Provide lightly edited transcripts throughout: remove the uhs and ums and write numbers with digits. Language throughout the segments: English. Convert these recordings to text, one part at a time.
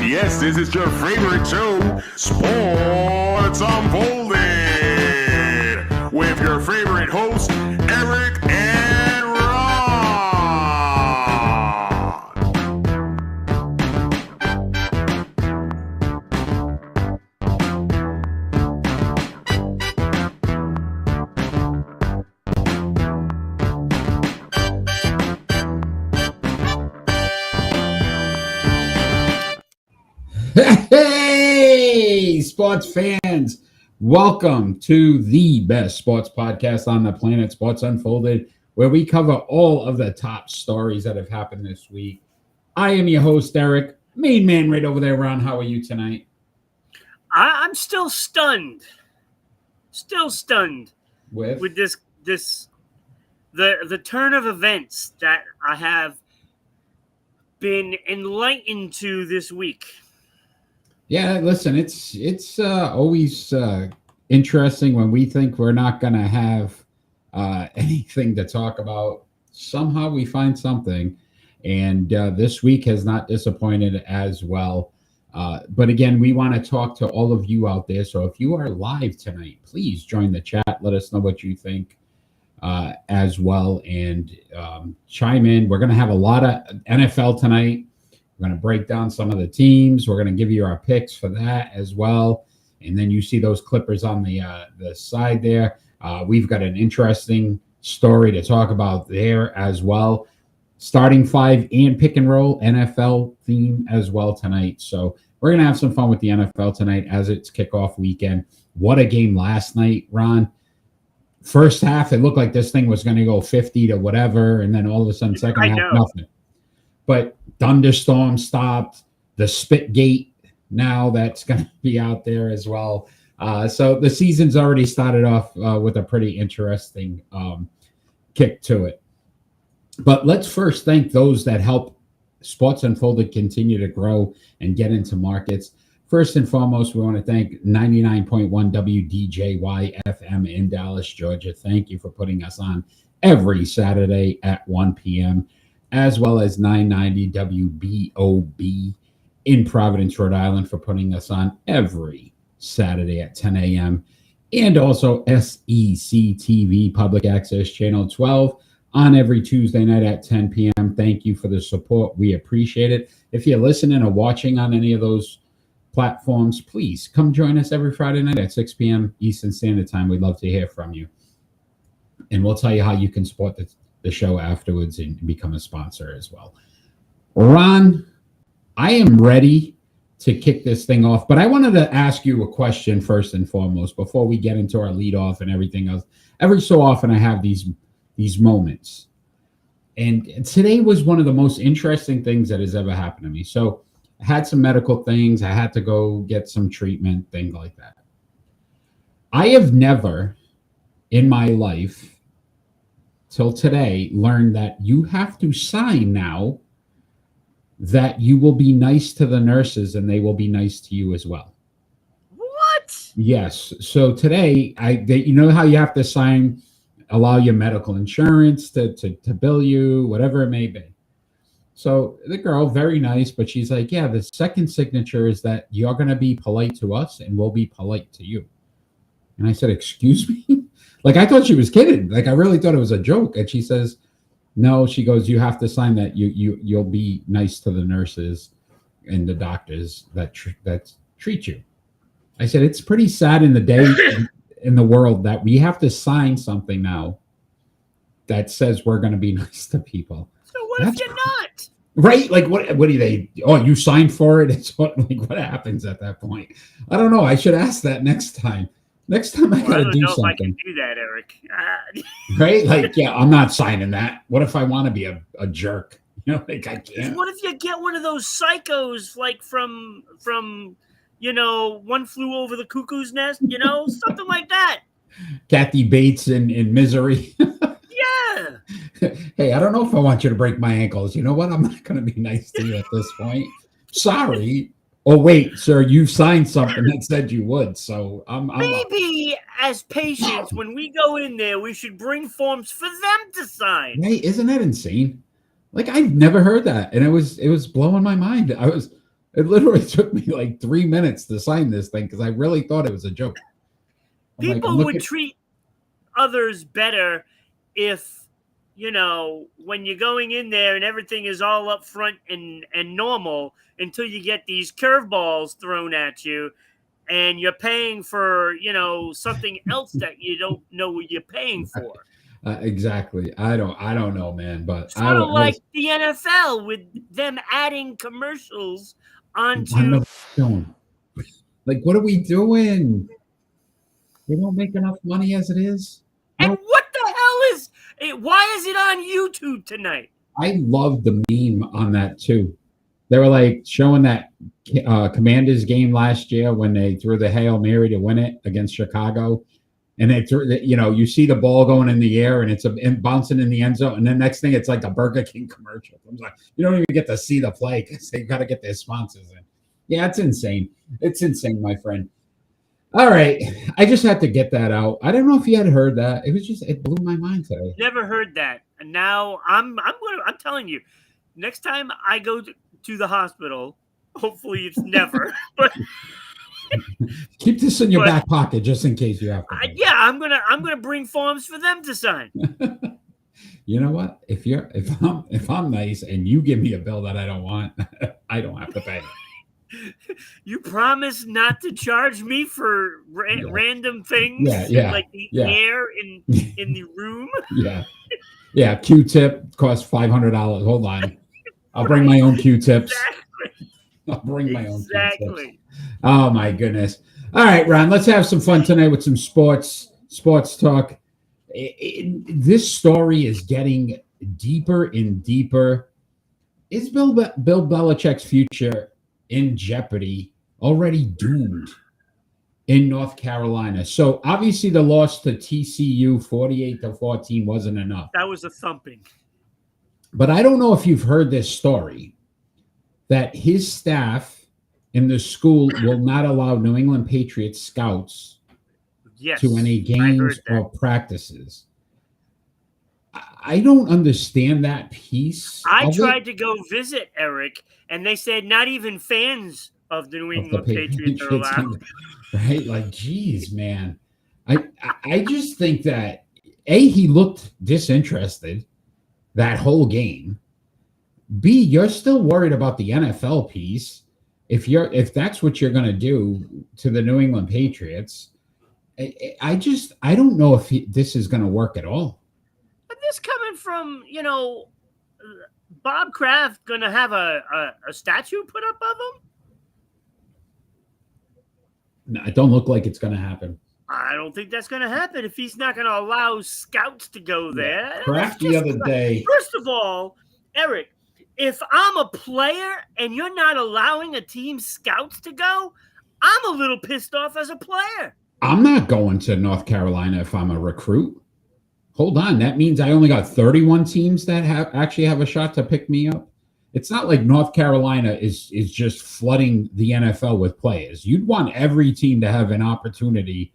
Yes, this is your favorite show, Sports Unfolded, with your favorite hosts, Eric and Ron. Hey, sports fans, welcome to the best sports podcast on the planet, Sports Unfolded, where we cover all of the top stories that have happened this week. I am your host, Eric. Main man right over there, Ron. How are you tonight? I'm still stunned. With the turn of events that I have been enlightened to this week. Yeah, listen, it's always interesting when we think we're not going to have anything to talk about. Somehow we find something, and this week has not disappointed as well. But again, we want to talk to all of you out there. So if you are live tonight, please join the chat. Let us know what you think as well, and chime in. We're going to have a lot of NFL tonight. We're going to break down some of the teams. We're going to give you our picks for that as well. And then you see those Clippers on the side there. We've got an interesting story to talk about there as well. Starting five and pick and roll NFL theme as well tonight. So we're going to have some fun with the NFL tonight as it's kickoff weekend. What a game last night, Ron. First half, it looked like this thing was going to go 50 to whatever. And then all of a sudden, second half, nothing. But thunderstorm stopped, the spit gate now that's going to be out there as well. So the season's already started off with a pretty interesting kick to it. But let's first thank those that help Sports Unfolded continue to grow and get into markets. First and foremost, we want to thank 99.1 WDJY FM in Dallas, Georgia. Thank you for putting us on every Saturday at 1 p.m., as well as 990 WBOB in Providence, Rhode Island, for putting us on every Saturday at 10 a.m. And also SECTV, Public Access Channel 12, on every Tuesday night at 10 p.m. Thank you for the support. We appreciate it. If you're listening or watching on any of those platforms, please come join us every Friday night at 6 p.m. Eastern Standard Time. We'd love to hear from you. And we'll tell you how you can support the show afterwards and become a sponsor as well. Ron, I am ready to kick this thing off, but I wanted to ask you a question first and foremost before we get into our leadoff and everything else. Every so often I have these moments, and today was one of the most interesting things that has ever happened to me. So I had some medical things. I had to go get some treatment, things like that. I have never in my life till today learned that you have to sign now that you will be nice to the nurses and they will be nice to you as well. What? Yes. So today, you know how you have to sign, allow your medical insurance to bill you, whatever it may be. So the girl, very nice, but she's like, yeah, the second signature is that you're going to be polite to us and we'll be polite to you. And I said, excuse me? Like, I thought she was kidding. Like, I really thought it was a joke. And she says, no, she goes, you have to sign that you'll be nice to the nurses and the doctors that treat you. I said, it's pretty sad in the day in the world that we have to sign something now that says we're going to be nice to people. So what if you're not? Right? Like, what do they? Oh, you signed for it? It's what happens at that point? I don't know. I should ask that next time. Next time I got to do something. I can do that, Eric. Right? Like, yeah, I'm not signing that. What if I want to be a jerk? You know, like I can't. What if you get one of those psychos like from One Flew Over the Cuckoo's Nest, something like that. Kathy Bates in Misery. Yeah. Hey, I don't know if I want you to break my ankles. You know what? I'm not going to be nice to you at this point. Sorry. Oh, wait, sir, you signed something that said you would. So maybe as patients, when we go in there, we should bring forms for them to sign. Hey, isn't that insane? Like, I've never heard that. And it was blowing my mind. It literally took me like 3 minutes to sign this thing because I really thought it was a joke. People would treat others better if, when you're going in there and everything is all up front and normal until you get these curveballs thrown at you and you're paying for, something else that you don't know what you're paying for. Exactly. I don't know, man, but sort of like the NFL with them adding commercials onto. Like, what are we doing? We don't make enough money as it is. And what the hell is it? Why is it on YouTube tonight? I love the meme on that too. They were like showing that Commanders game last year when they threw the Hail Mary to win it against Chicago. And they threw, you see the ball going in the air and it's bouncing in the end zone. And then next thing, it's like a Burger King commercial. I'm like, you don't even get to see the play because they've got to get their sponsors in. Yeah, it's insane. It's insane, my friend. All right. I just had to get that out. I don't know if you had heard that. It blew my mind today. Never heard that. And now I'm telling you, next time I go to the hospital, hopefully it's never, but keep this in your back pocket just in case you have to. Yeah, I'm gonna bring forms for them to sign. You know what? If I'm nice and you give me a bill that I don't want, I don't have to pay. You promise not to charge me for random things, like the air in the room. Yeah. Q-tip costs $500. Hold on, I'll bring my own Q-tips. Exactly. I'll bring my own Q-tips. Oh my goodness! All right, Ron, let's have some fun tonight with some sports talk. This story is getting deeper and deeper. Is Bill Belichick's future in jeopardy? Already doomed in North Carolina. So obviously the loss to TCU 48-14 wasn't enough. That was a thumping. But I don't know if you've heard this story that his staff in the school will not allow New England Patriots scouts to any games or practices. I don't understand that piece. I tried to go visit, Eric, and they said not even fans of the New England Patriots are allowed. Right? Like, geez, man. I just think that, he looked disinterested that whole game. B, you're still worried about the NFL piece. If that's what you're going to do to the New England Patriots, I don't know if this is going to work at all. But this coming from, Bob Kraft going to have a statue put up of him? No, it don't look like it's going to happen. I don't think that's going to happen if he's not going to allow scouts to go there. Kraft the other day. First of all, Eric, if I'm a player and you're not allowing a team's scouts to go, I'm a little pissed off as a player. I'm not going to North Carolina if I'm a recruit. Hold on. That means I only got 31 teams that actually have a shot to pick me up. It's not like North Carolina is just flooding the NFL with players. You'd want every team to have an opportunity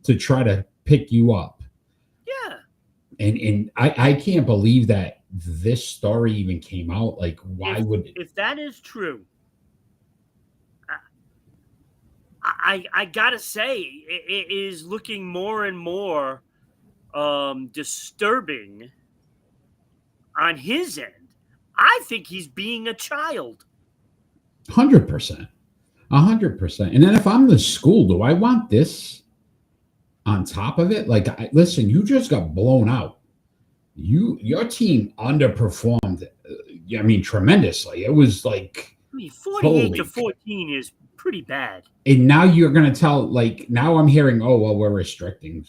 to try to pick you up. Yeah. And I can't believe that this story even came out. Like, why would if that is true, I gotta say it is looking more and more disturbing on his end. I think he's being a child. 100%. 100%. And then if I'm the school, do I want this on top of it? Like, listen, you just got blown out. Your team underperformed. Tremendously. It was like 48-14 is pretty bad. And now you're going to tell, now I'm hearing, we're restricting,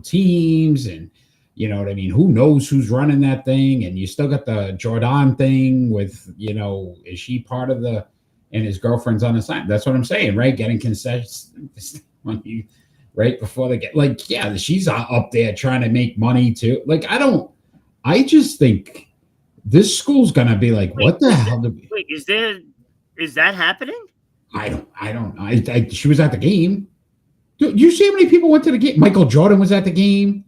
teams and, who knows who's running that thing? And you still got the Jordan thing with, is she part of and his girlfriend's on the side. That's what I'm saying, right? Getting concessions money right before they get, she's up there trying to make money too. I just think this school's going to be like, what the hell? Is that happening? I don't know. She was at the game. Dude, you see how many people went to the game? Michael Jordan was at the game.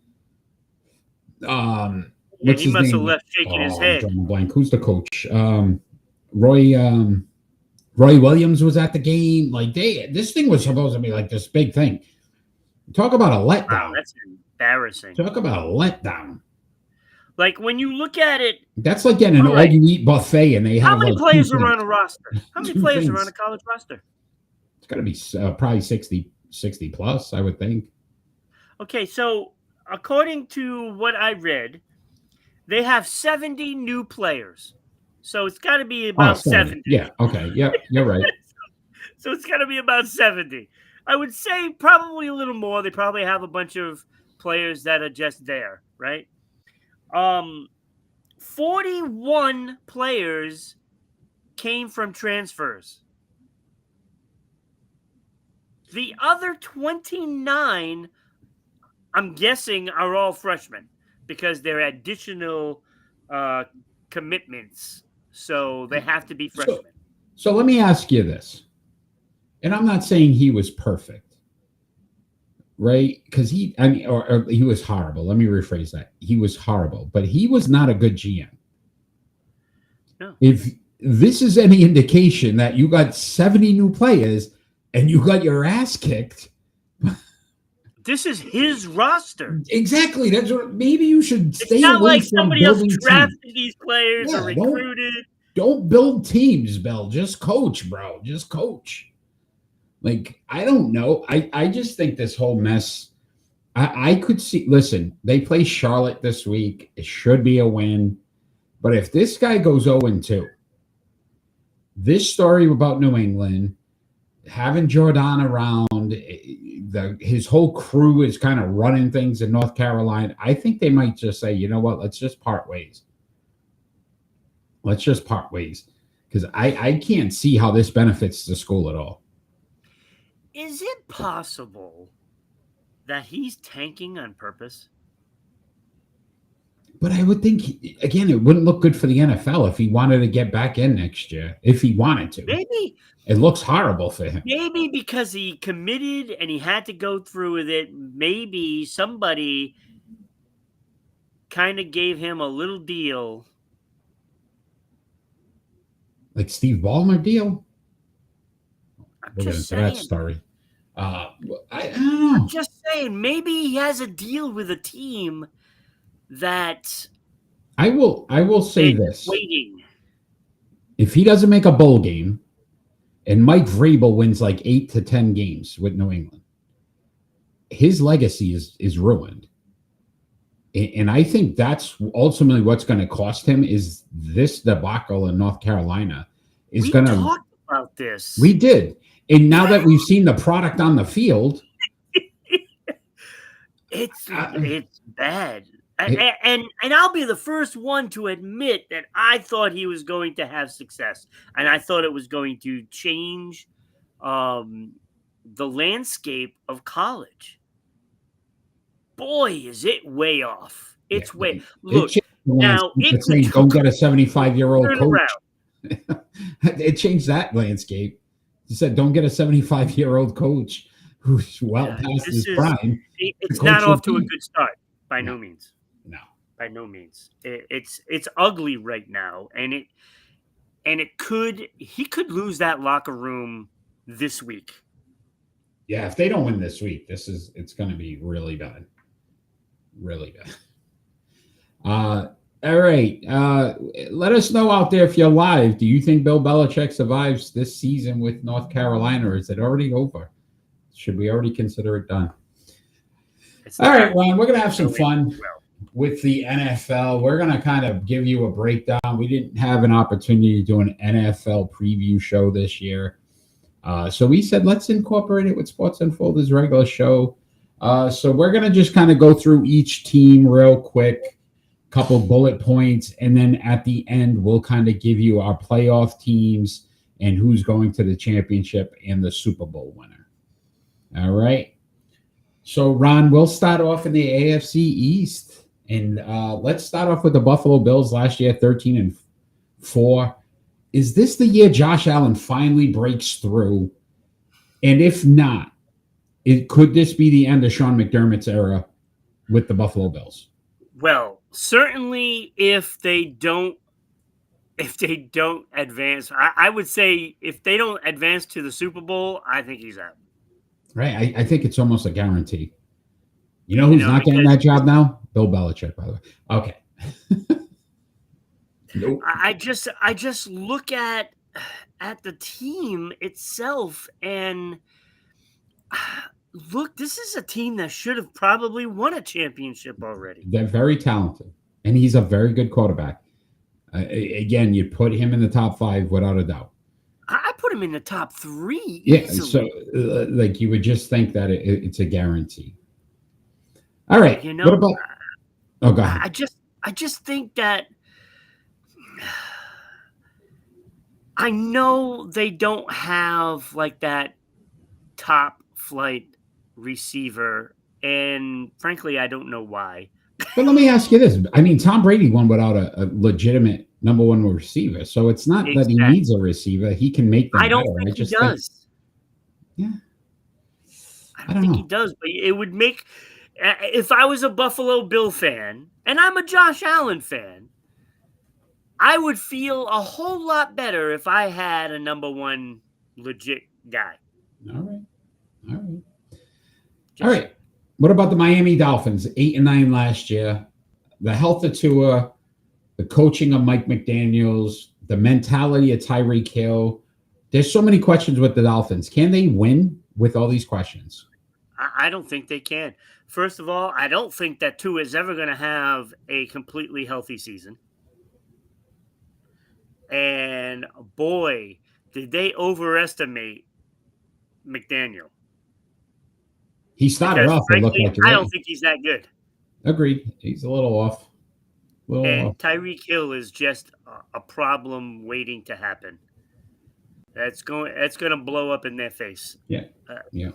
He must have left shaking his head. Blank. Who's the coach? Roy. Roy Williams was at the game. Like this thing was supposed to be like this big thing. Talk about a letdown. Wow, that's embarrassing. Talk about a letdown. Like when you look at it, that's like getting an all-you-eat buffet, and they have how many like players are on a roster? How many players are on a college roster? It's got to be probably 60 plus, I would think. Okay, so according to what I read, they have 70 new players. So it's got to be about 70. Yeah, okay. Yep, you're right. So it's got to be about 70. I would say probably a little more. They probably have a bunch of players that are just there, right? 41 players came from transfers. The other 29, I'm guessing, are all freshmen because they're additional commitments. So they have to be freshmen. So let me ask you this. And I'm not saying he was perfect, right? Because he was horrible. Let me rephrase that. He was horrible, but he was not a good GM. No. If this is any indication that you got 70 new players and you got your ass kicked. This is his roster. Exactly. That's what. Maybe you should stay away. It's not like somebody else drafted these players or recruited. Don't build teams, Bill. Just coach, bro. Just coach. Like, I don't know. I just think this whole mess. I could see. Listen, they play Charlotte this week. It should be a win. But if this guy goes 0-2, this story about New England, having Jordan around, his whole crew is kind of running things in North Carolina. I think they might just say, you know what, let's just part ways. Let's just part ways. Because I can't see how this benefits the school at all. Is it possible that he's tanking on purpose? But I would think, again, it wouldn't look good for the NFL if he wanted to get back in next year, if he wanted to. Maybe. It looks horrible for him. Maybe because he committed and he had to go through with it. Maybe somebody kind of gave him a little deal. Like Steve Ballmer deal? We'll get into that story. I don't know. I'm just saying, maybe he has a deal with a team that I will say this. Waiting. If he doesn't make a bowl game and Mike Vrabel wins like 8 to 10 games with New England, his legacy is ruined. And I think that's ultimately what's going to cost him is this debacle in North Carolina is going to. We talked about this. We did. And now that we've seen the product on the field. it's bad. And I'll be the first one to admit that I thought he was going to have success. And I thought it was going to change the landscape of college. Boy, is it way off. It's way. Look, now it saying don't get a 75-year-old coach. It changed that landscape. He said don't get a 75-year-old coach who's past his prime. It's not off to a good start by no means. No, by no means. It's ugly right now, and he could lose that locker room this week. Yeah, if they don't win this week, it's going to be really bad. Really bad. All right. Let us know out there if you're live. Do you think Bill Belichick survives this season with North Carolina, or is it already over? Should we already consider it done? All right, Ron, we're going to have some fun with the NFL. We're going to kind of give you a breakdown. We didn't have an opportunity to do an NFL preview show this year. So we said, let's incorporate it with Sports Unfolded's regular show. So we're going to just kind of go through each team real quick, couple bullet points, and then at the end, we'll kind of give you our playoff teams and who's going to the championship and the Super Bowl winner. All right. So, Ron, we'll start off in the AFC East. And let's start off with the Buffalo Bills last year, 13-4. Is this the year Josh Allen finally breaks through? And if not, could this be the end of Sean McDermott's era with the Buffalo Bills? Well, certainly if they don't if they don't advance. I would say if they don't advance to the Super Bowl, I think he's out. Right. I think it's almost a guarantee. You know who's not getting that job now? Bill Belichick, by the way. Okay. Nope. I just look at the team itself and look, this is a team that should have probably won a championship already. They're very talented, and he's a very good quarterback. Again, you put him in the top 5 without a doubt. I put him in the top 3. Yeah, easily. So like you would just think that it's a guarantee. All right. You know, what about? Oh, go ahead. I just think that I know they don't have like that top flight receiver, and frankly, I don't know why. But let me ask you this. I mean, Tom Brady won without a legitimate number 1 receiver. So it's not that he needs a receiver. He can make them I don't better. think he does. Yeah. I don't think he does, but it would make, if I was a Buffalo Bill fan, and I'm a Josh Allen fan, I would feel a whole lot better if I had a number 1 legit guy. All right. What about the Miami Dolphins? 8-9 last year. The health of Tua, the coaching of Mike McDaniels, the mentality of Tyreek Hill. There's so many questions with the Dolphins. Can they win with all these questions? I don't think they can. First of all, I don't think that Tua is ever going to have a completely healthy season. And boy, did they overestimate McDaniel. He started off. Frankly, I don't think he's that good. Agreed. He's a little off. And Tyreek Hill is just a problem waiting to happen. That's going to blow up in their face. Yeah. Yeah.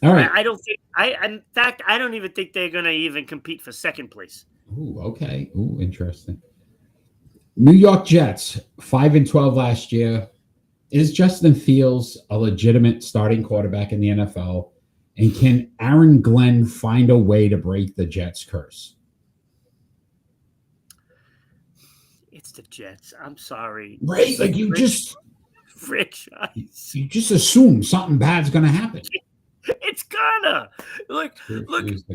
All right. I don't think. In fact, I don't even think they're going to even compete for second place. Ooh. Okay. Ooh. Interesting. New York Jets 5-12 last year. Is Justin Fields a legitimate starting quarterback in the NFL? And can Aaron Glenn find a way to break the Jets' curse? It's the Jets. I'm sorry. Right? Like you just assume something bad's going to happen. It's gonna. Look,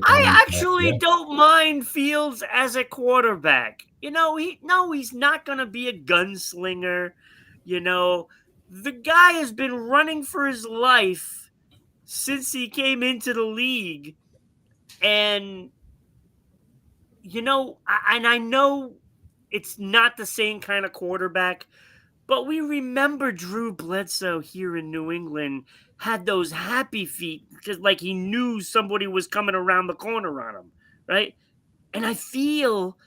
I actually don't mind Fields as a quarterback. You know, he's not going to be a gunslinger. You know, the guy has been running for his life since he came into the league. And, you know, I know it's not the same kind of quarterback, but we remember Drew Bledsoe here in New England had those happy feet because, like, he knew somebody was coming around the corner on him, right? And I feel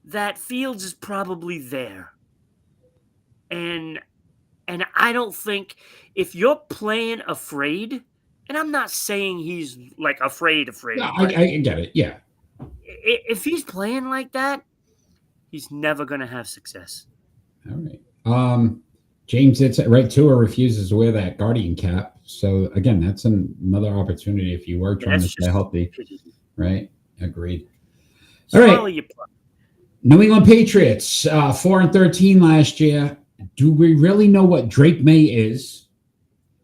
that Fields is probably there. And I don't think if you're playing afraid, and I'm not saying he's like afraid. No, I get it. Yeah. If he's playing like that, he's never going to have success. All right. James, it's right. Tua refuses to wear that Guardian cap. So again, that's another opportunity if you were trying to stay healthy. Right. Agreed. All right. New England Patriots, 4-13 last year. Do we really know what Drake May is?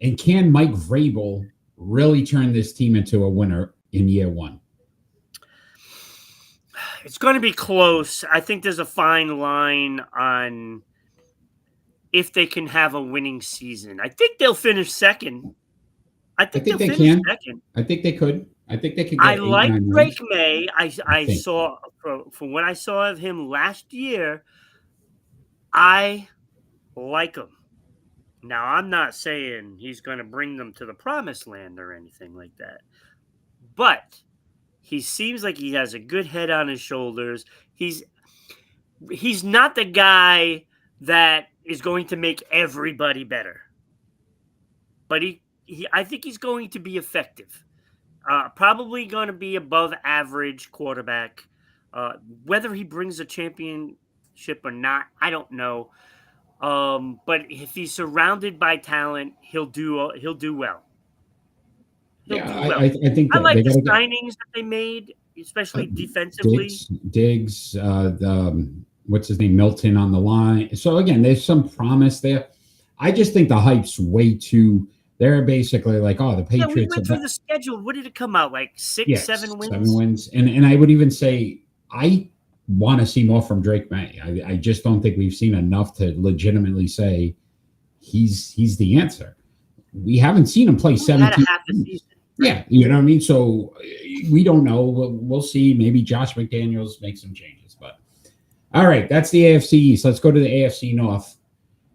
And can Mike Vrabel really turn this team into a winner in year 1? It's going to be close. I think there's a fine line on if they can have a winning season. I think they'll finish second. I think they can. Second. I think they could. I think they could. I like Drake May. I saw from what I saw of him last year. I like him. Now, I'm not saying he's going to bring them to the promised land or anything like that, but he seems like he has a good head on his shoulders. He's not the guy that is going to make everybody better, but I think he's going to be effective. Probably going to be above average quarterback. Whether he brings a championship or not, I don't know. But if he's surrounded by talent, he'll do well. I think I like the signings that they made, especially defensively. Diggs, what's his name, Milton on the line. So again, there's some promise there. I just think the hype's way too. They're basically like, oh, the Patriots. Yeah, we went through the schedule. What did it come out like? 7 wins. 7 wins, and I would even say I want to see more from Drake May. I just don't think we've seen enough to legitimately say he's the answer. We haven't seen him play 17. Half a season. Yeah, you know what I mean? So we don't know. We'll see. Maybe Josh McDaniels makes some changes. But all right, that's the AFC East. Let's go to the AFC North.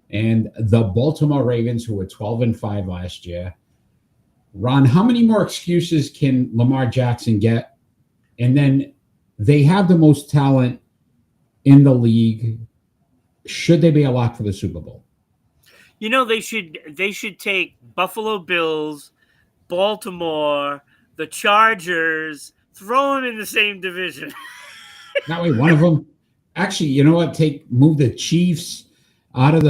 And the Baltimore Ravens, who were 12-5 last year. Ron, how many more excuses can Lamar Jackson get? And then they have the most talent in the league. Should they be a lock for the Super Bowl? You know, they should take Buffalo Bills, Baltimore, the Chargers, throw them in the same division. That way, one of them. Actually, you know what? Move the Chiefs out of to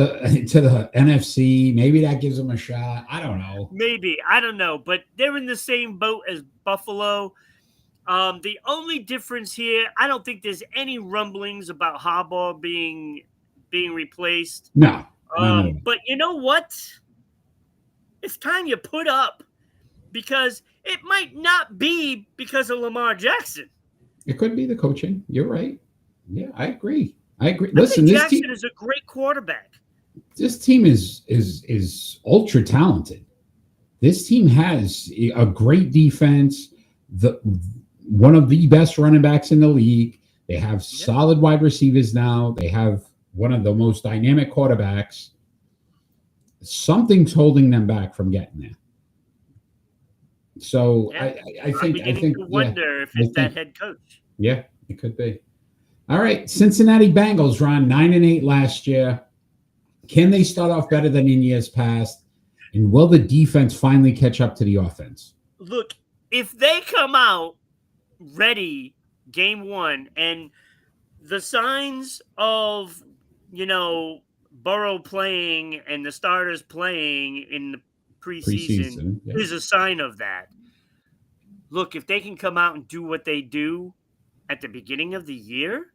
the NFC. Maybe that gives them a shot. I don't know. Maybe. I don't know. But they're in the same boat as Buffalo. The only difference here, I don't think there's any rumblings about Harbaugh being replaced. No. But you know what? It's time you put up, because it might not be because of Lamar Jackson. It could be the coaching. You're right. Yeah, I agree. Listen, Jackson is a great quarterback. This team is ultra talented. This team has a great defense. One of the best running backs in the league. They have solid wide receivers now. They have one of the most dynamic quarterbacks. Something's holding them back from getting there. So I think to wonder if it's that head coach. Yeah, it could be. All right, Cincinnati Bengals, Ron, 9-8 last year. Can they start off better than in years past? And will the defense finally catch up to the offense? Look, if they come out ready game one, and the signs of, Burrow playing and the starters playing in the preseason is a sign of that. Look, if they can come out and do what they do at the beginning of the year,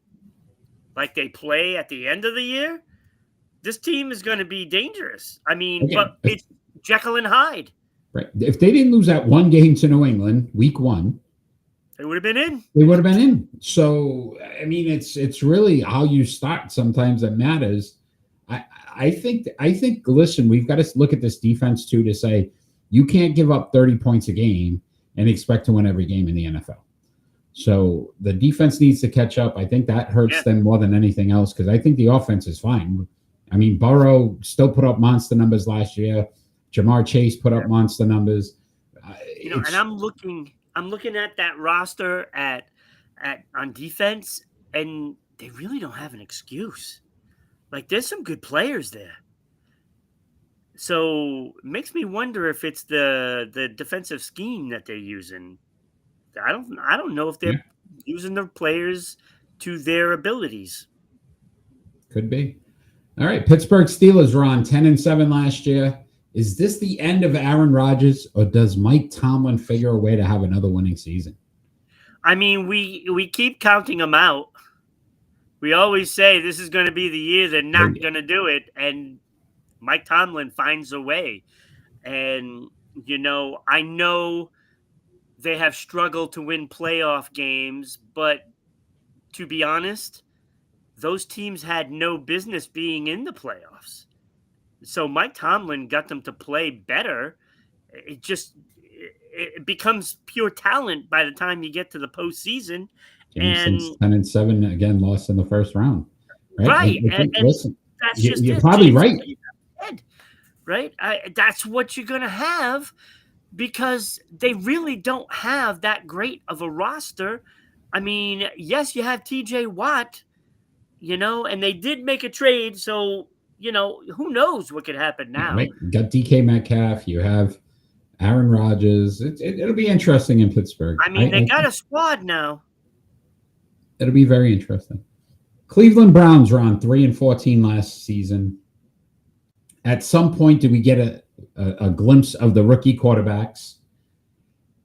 like they play at the end of the year, this team is going to be dangerous. I mean, but it's Jekyll and Hyde. Right. If they didn't lose that one game to New England, week 1, they would have been in. They would have been in. So, I mean, it's really how you start sometimes that matters. I think, listen, we've got to look at this defense too to say you can't give up 30 points a game and expect to win every game in the NFL. So the defense needs to catch up. I think that hurts them more than anything else, because I think the offense is fine. I mean, Burrow still put up monster numbers last year. Jamar Chase put up monster numbers. And I'm looking at that roster on defense, and they really don't have an excuse. Like, there's some good players there. So it makes me wonder if it's the defensive scheme that they're using. I don't know if they're using their players to their abilities. Could be. All right, Pittsburgh Steelers were on 10-7 last year. Is this the end of Aaron Rodgers, or does Mike Tomlin figure a way to have another winning season? I mean, we keep counting them out. We always say this is going to be the year they're not going to do it, and Mike Tomlin finds a way. And, I know they have struggled to win playoff games, but to be honest, those teams had no business being in the playoffs. So Mike Tomlin got them to play better. It becomes pure talent by the time you get to the postseason. And 10-7 again, lost in the first round. Right. Listen, that's just you're probably right. Right. That's what you're going to have, because they really don't have that great of a roster. I mean, yes, you have TJ Watt, and they did make a trade. So, who knows what could happen now? Right. You got DK Metcalf. You have Aaron Rodgers. It'll be interesting in Pittsburgh. I mean, they got a squad now. It'll be very interesting. Cleveland Browns were on 3-14 last season. At some point, did we get a glimpse of the rookie quarterbacks?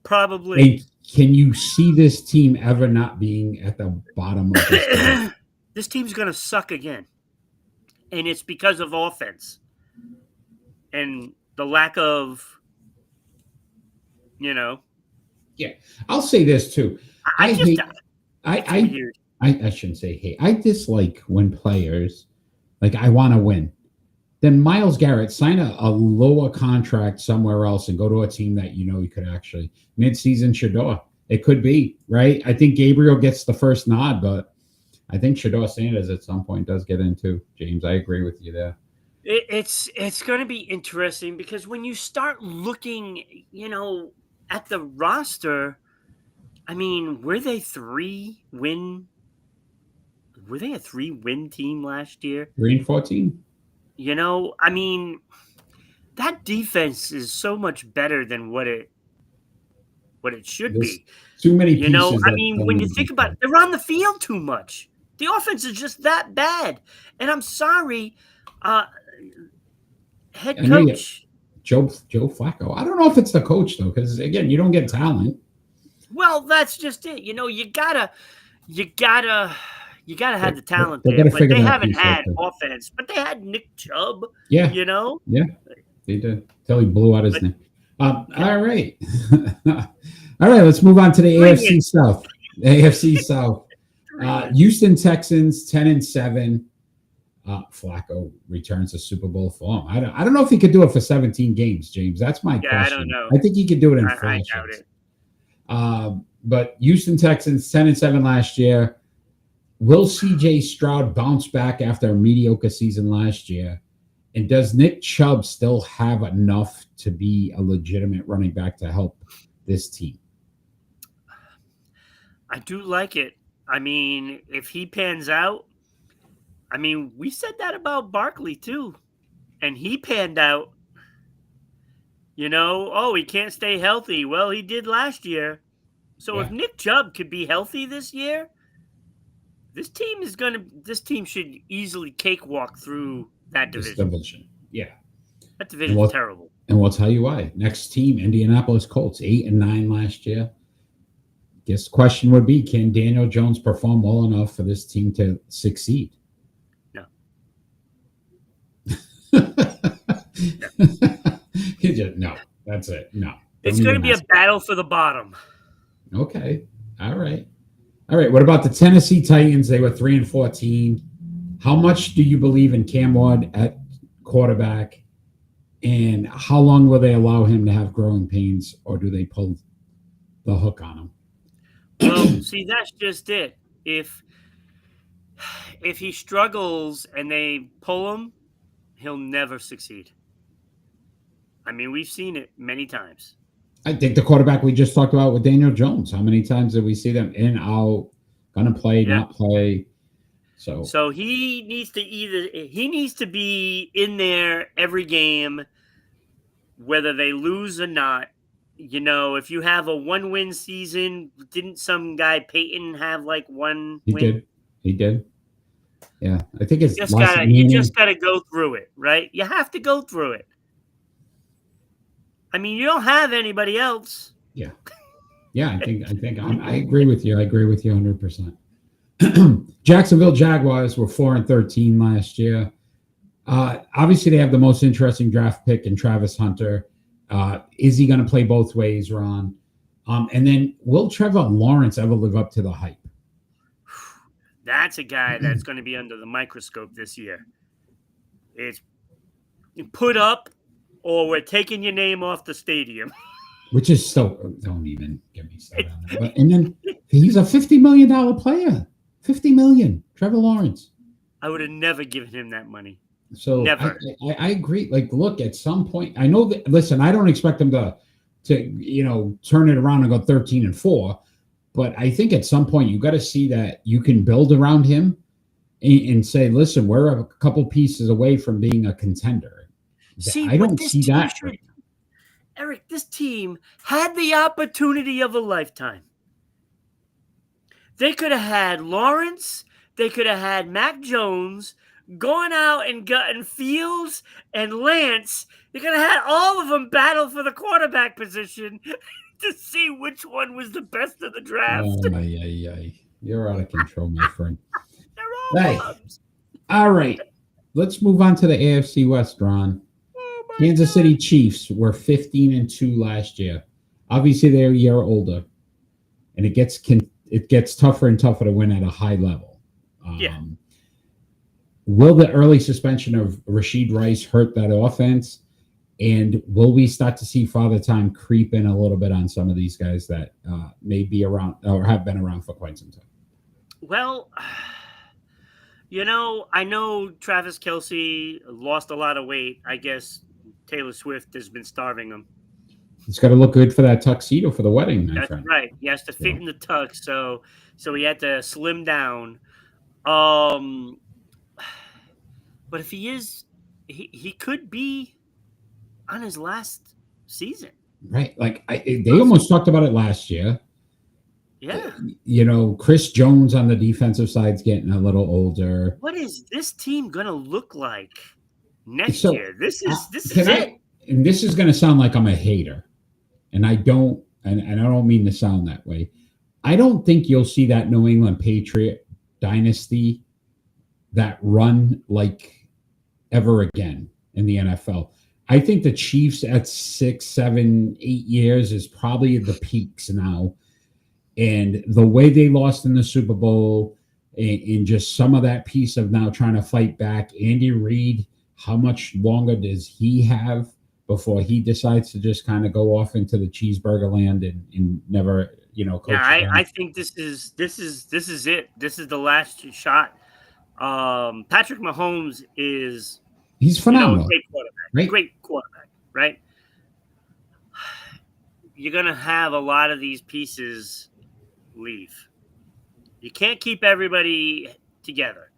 Probably. And can you see this team ever not being at the bottom of this game? this team's going to suck again. And it's because of offense and the lack of, Yeah, I'll say this too. I shouldn't say hate. I dislike when players, like, I want to win. Then Myles Garrett, sign a lower contract somewhere else and go to a team that you could actually mid-season Shador. It could be, right? I think Gabriel gets the first nod, but I think Shador Sanders at some point does get into. James, I agree with you there. It's going to be interesting because when you start looking, at the roster, I mean, were they a 3-win team last year? 3-14. I mean, that defense is so much better than what it should be. Too many pieces. I mean, when you think about it, they're on the field too much. The offense is just that bad. And I'm sorry, head coach Joe Flacco. I don't know if it's the coach though, because again, you don't get talent. Well, that's just it. You gotta have the talent there. But they haven't had offense. But they had Nick Chubb. Yeah. Yeah, they did. Till he blew out his name. All right. All right, let's move on to the AFC South. AFC South. Houston Texans 10-7. Flacco returns to Super Bowl form. I don't know if he could do it for 17 games, James. That's my question. I don't know. I think he could do it in flashes. I doubt it. But Houston Texans 10-7 last year. Will C.J. Stroud bounce back after a mediocre season last year? And does Nick Chubb still have enough to be a legitimate running back to help this team? I do like it. I mean, if he pans out, I mean, we said that about Barkley too. And he panned out. He can't stay healthy. Well, he did last year. So if Nick Chubb could be healthy this year, this team should easily cakewalk through that division. Yeah. That division is terrible. And we'll tell you why. Next team, Indianapolis Colts, 8-9 last year. Guess the question would be, can Daniel Jones perform well enough for this team to succeed? No. No. That's it. No. It's going to be a battle for the bottom. Okay. All right. What about the Tennessee Titans? They were 3-14. How much do you believe in Cam Ward at quarterback? And how long will they allow him to have growing pains, or do they pull the hook on him? Well, see, that's just it. If he struggles and they pull him, he'll never succeed. I mean, we've seen it many times. I think the quarterback we just talked about with Daniel Jones. How many times did we see them in, out, gonna play, not play? So he needs to be in there every game, whether they lose or not. If you have a 1-win season, didn't some guy Peyton have like one win? He did. Yeah, I think it's you just gotta go through it, right? You have to go through it. I mean, you don't have anybody else. Yeah. I agree with you. I agree with you 100%. Jacksonville Jaguars were 4-13 last year. Obviously, they have the most interesting draft pick in Travis Hunter. Is he going to play both ways, Ron? And then will Trevor Lawrence ever live up to the hype? That's a guy that's going to be under the microscope this year. It's put up, or we're taking your name off the stadium. Which is don't even get me started on that. And then he's a $50 million player. $50 million, Trevor Lawrence. I would have never given him that money. So never. I agree. Like, look, at some point, I know that. Listen, I don't expect them to turn it around and go 13-4, but I think at some point you got to see that you can build around him and say, listen, we're a couple pieces away from being a contender. I don't see that. Eric, this team had the opportunity of a lifetime. They could have had Lawrence. They could have had Mac Jones going out and gotten Fields and Lance. They could have had all of them battle for the quarterback position to see which one was the best of the draft. Oh, you're out of control, my friend. They're Hey, Mahomes. all right. Let's move on to the AFC West, Ron. Kansas City Chiefs were 15-2 last year. Obviously, they're a year older, and it gets tougher and tougher to win at a high level. Yeah. Will the early suspension of Rashid Rice hurt that offense? And will we start to see Father Time creep in a little bit on some of these guys that may be around or have been around for quite some time? Well, I know Travis Kelce lost a lot of weight. I guess Taylor Swift has been starving him. He's got to look good for that tuxedo for the wedding, my friend. That's right. He has to fit in the tux, so he had to slim down. But if he is, he could be on his last season. Right. Like they almost talked about it last year. Yeah. Chris Jones on the defensive side is getting a little older. What is this team going to look like next year? This is it. And this is going to sound like I'm a hater. And I don't mean to sound that way. I don't think you'll see that New England Patriot dynasty that run like ever again in the NFL. I think the Chiefs at 6, 7, 8 years is probably the peaks now. And the way they lost in the Super Bowl and just some of that piece of now trying to fight back, Andy Reid, how much longer does he have before he decides to just kind of go off into the cheeseburger land and never, coach again? I think this is it. This is the last shot. Patrick Mahomes he's phenomenal. Great quarterback. Right? Great quarterback, right? You're going to have a lot of these pieces leave. You can't keep everybody together.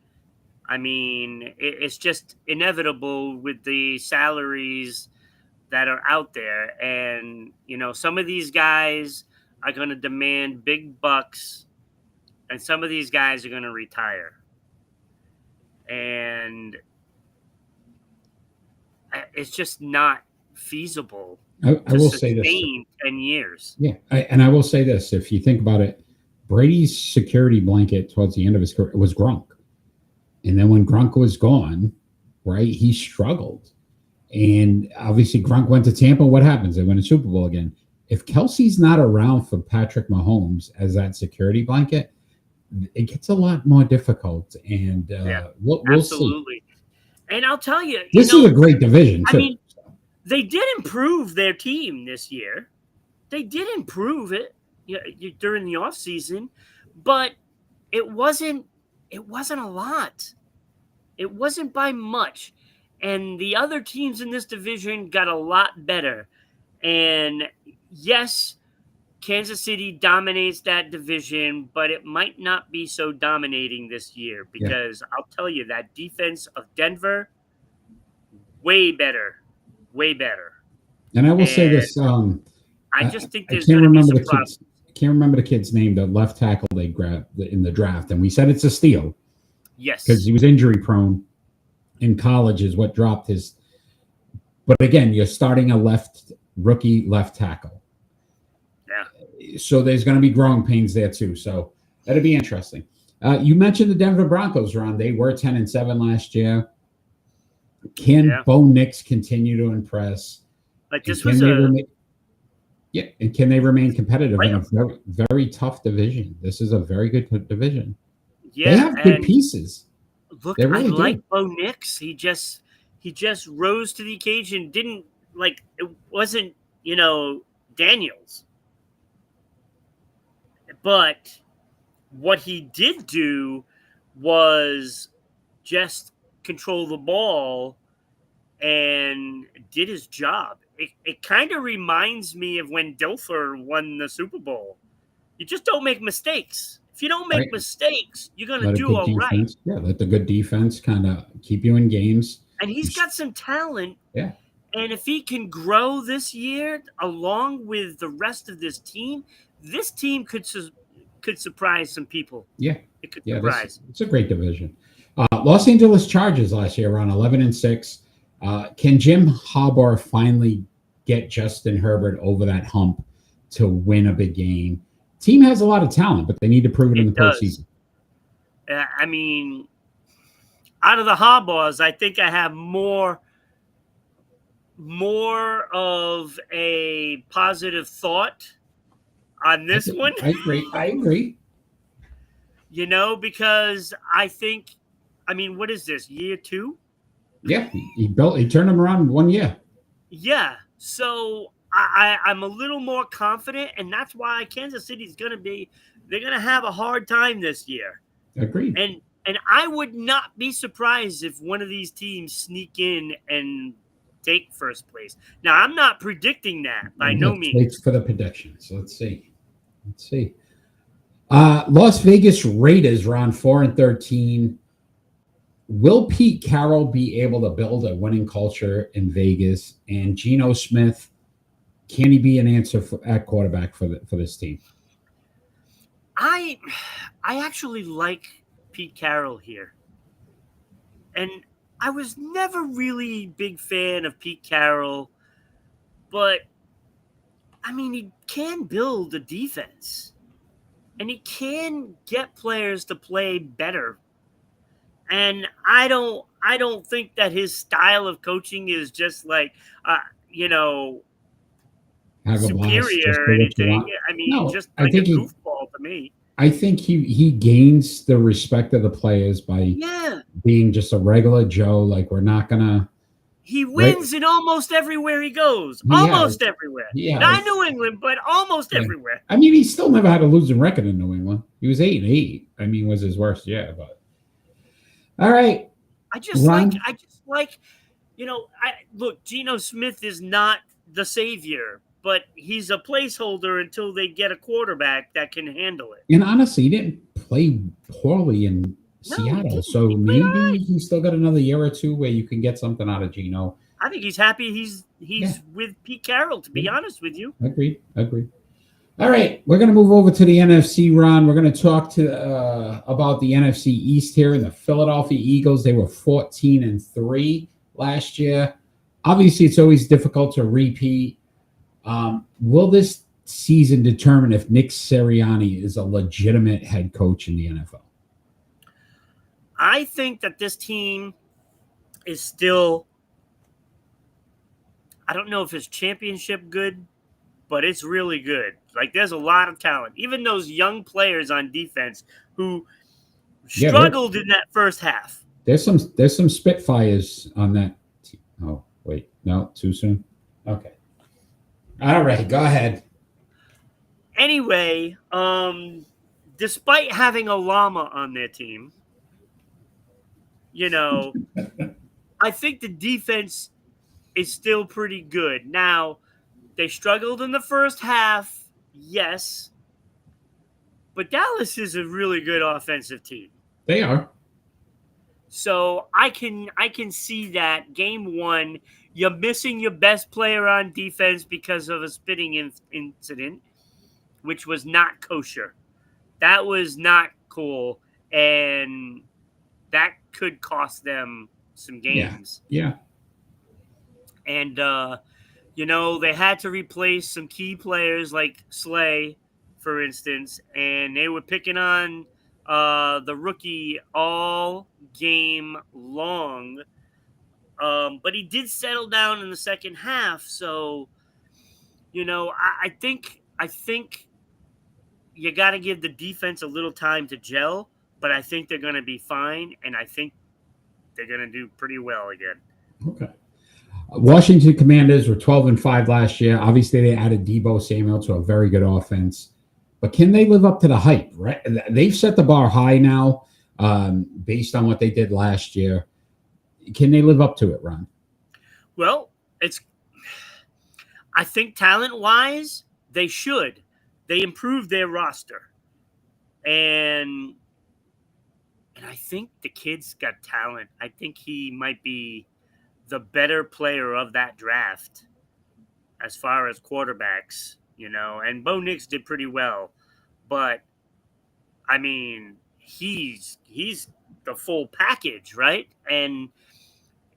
I mean, it's just inevitable with the salaries that are out there. And, some of these guys are going to demand big bucks, and some of these guys are going to retire. And it's just not feasible. I will say this. 10 years. Yeah. I will say this. If you think about it, Brady's security blanket towards the end of his career was Gronk. And then when Gronk was gone, right, he struggled. And obviously Gronk went to Tampa. What happens? They win a Super Bowl again. If Kelsey's not around for Patrick Mahomes as that security blanket, it gets a lot more difficult. And we'll absolutely. See. And I'll tell you, this is a great division, too. I mean, they did improve their team this year. They did improve it during the offseason, but it wasn't a lot. It wasn't by much. And the other teams in this division got a lot better. And yes, Kansas City dominates that division, but it might not be so dominating this year because I'll tell you that defense of Denver, way better. And I will say this. I just think there's going to be some problems. I can't remember the kid's name, the left tackle they grabbed in the draft. And we said it's a steal. Yes. Because he was injury prone in college is what dropped his. But again, you're starting a rookie left tackle. Yeah. So there's going to be growing pains there too. So that'll be interesting. You mentioned the Denver Broncos, Ron. They were 10-7 last year. Can Bo Nix continue to impress? Like this was and can they remain competitive in a very, very tough division? This is a very good division. Yeah, they have good pieces. Look, really I like Bo Nix. He just rose to the occasion. Didn't it wasn't Daniels, but what he did do was just control the ball and did his job. It kind of reminds me of when Dilfer won the Super Bowl. You just don't make mistakes. If you don't make mistakes, you're going to do all right. Yeah, let the good defense kind of keep you in games. And he's got some talent. Yeah. And if he can grow this year along with the rest of this team could surprise some people. Yeah. It could surprise. It's a great division. Los Angeles Chargers last year around 11-6. Can Jim Harbaugh finally get Justin Herbert over that hump to win a big game? Team has a lot of talent, but they need to prove it in the postseason. I mean, out of the Harbaughs, I think I have more of a positive thought on this one. I agree. Because I think, what is this, year 2? Yeah, he turned him around in 1 year. Yeah, so I'm a little more confident, and that's why Kansas City's they're gonna have a hard time this year. Agreed. And I would not be surprised if one of these teams sneak in and take first place. Now, I'm not predicting that by no means. Wait for the predictions. Let's see. Las Vegas Raiders are on 4-13. Will Pete Carroll be able to build a winning culture in Vegas? And Geno Smith, can he be an answer at quarterback for this team? I actually like Pete Carroll here. And I was never really a big fan of Pete Carroll, but he can build a defense. And he can get players to play better. And I don't think that his style of coaching is just like superior or anything. Just like a goofball to me. I think he gains the respect of the players by being just a regular Joe. Like, we're not gonna. He wins in almost everywhere he goes. Everywhere. Yeah. Not New England, but almost everywhere. He still never had a losing record in New England. He was 8-8. Was his worst year, but all right. I just like, look, Geno Smith is not the savior, but he's a placeholder until they get a quarterback that can handle it. And honestly, he didn't play poorly in Seattle, so maybe he's still got another year or two where you can get something out of Geno. I think he's happy he's with Pete Carroll, to be honest with you. Agreed. All right, we're going to move over to the NFC, Ron. We're going to talk about the NFC East here and the Philadelphia Eagles. They were 14-3 last year. Obviously, it's always difficult to repeat. Will this season determine if Nick Sirianni is a legitimate head coach in the NFL? I think that this team is still, I don't know if it's championship good, but it's really good. Like, there's a lot of talent. Even those young players on defense who struggled in that first half. There's some Spitfires on that team. Oh, wait. No, too soon? Okay. All right, go ahead. Anyway, despite having a llama on their team, I think the defense is still pretty good. Now, they struggled in the first half, yes, but Dallas is a really good offensive team. They are. So I can see that game 1, you're missing your best player on defense because of a spitting incident, which was not kosher. That was not cool, and that could cost them some games. Yeah. And, they had to replace some key players like Slay, for instance, and they were picking on the rookie all game long. But he did settle down in the second half. So, I think you got to give the defense a little time to gel, but I think they're going to be fine, and I think they're going to do pretty well again. Okay. Washington Commanders were 12-5 last year. Obviously, they added Deebo Samuel to a very good offense. But can they live up to the hype, right? They've set the bar high now based on what they did last year. Can they live up to it, Ron? Well, I think talent-wise, they should. They improved their roster. And I think the kid's got talent. I think he might be the better player of that draft as far as quarterbacks, and Bo Nix did pretty well, but he's the full package, right? And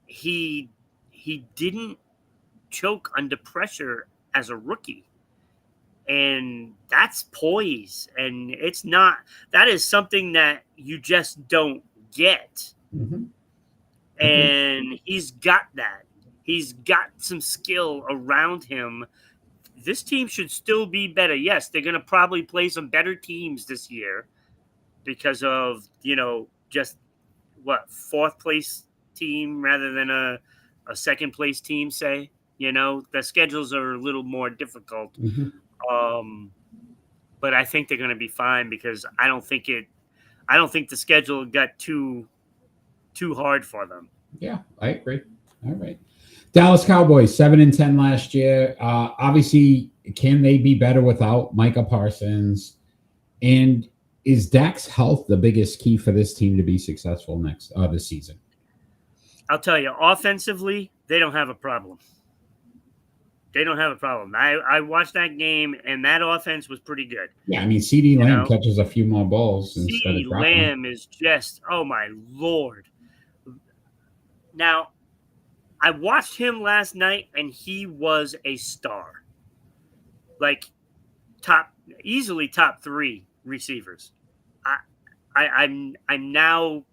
he didn't choke under pressure as a rookie, and that's poise, and that is something that you just don't get. Mm-hmm. And he's got that. He's got some skill around him. This team should still be better. Yes, they're going to probably play some better teams this year because of, just fourth place team rather than a second place team, say. The schedules are a little more difficult. But I think they're going to be fine because I don't think the schedule got too hard for them. Yeah, I agree. All right. Dallas Cowboys 7-10 last year. Obviously, can they be better without Micah Parsons? And is Dak's health the biggest key for this team to be successful this season? I'll tell you, offensively, they don't have a problem. They don't have a problem. I watched that game, and that offense was pretty good. Yeah, I mean, CeeDee Lamb catches a few more balls instead of dropping. CeeDee Lamb is just, oh my Lord. Now, I watched him last night, and he was a star. Like, easily top 3 receivers. I'm now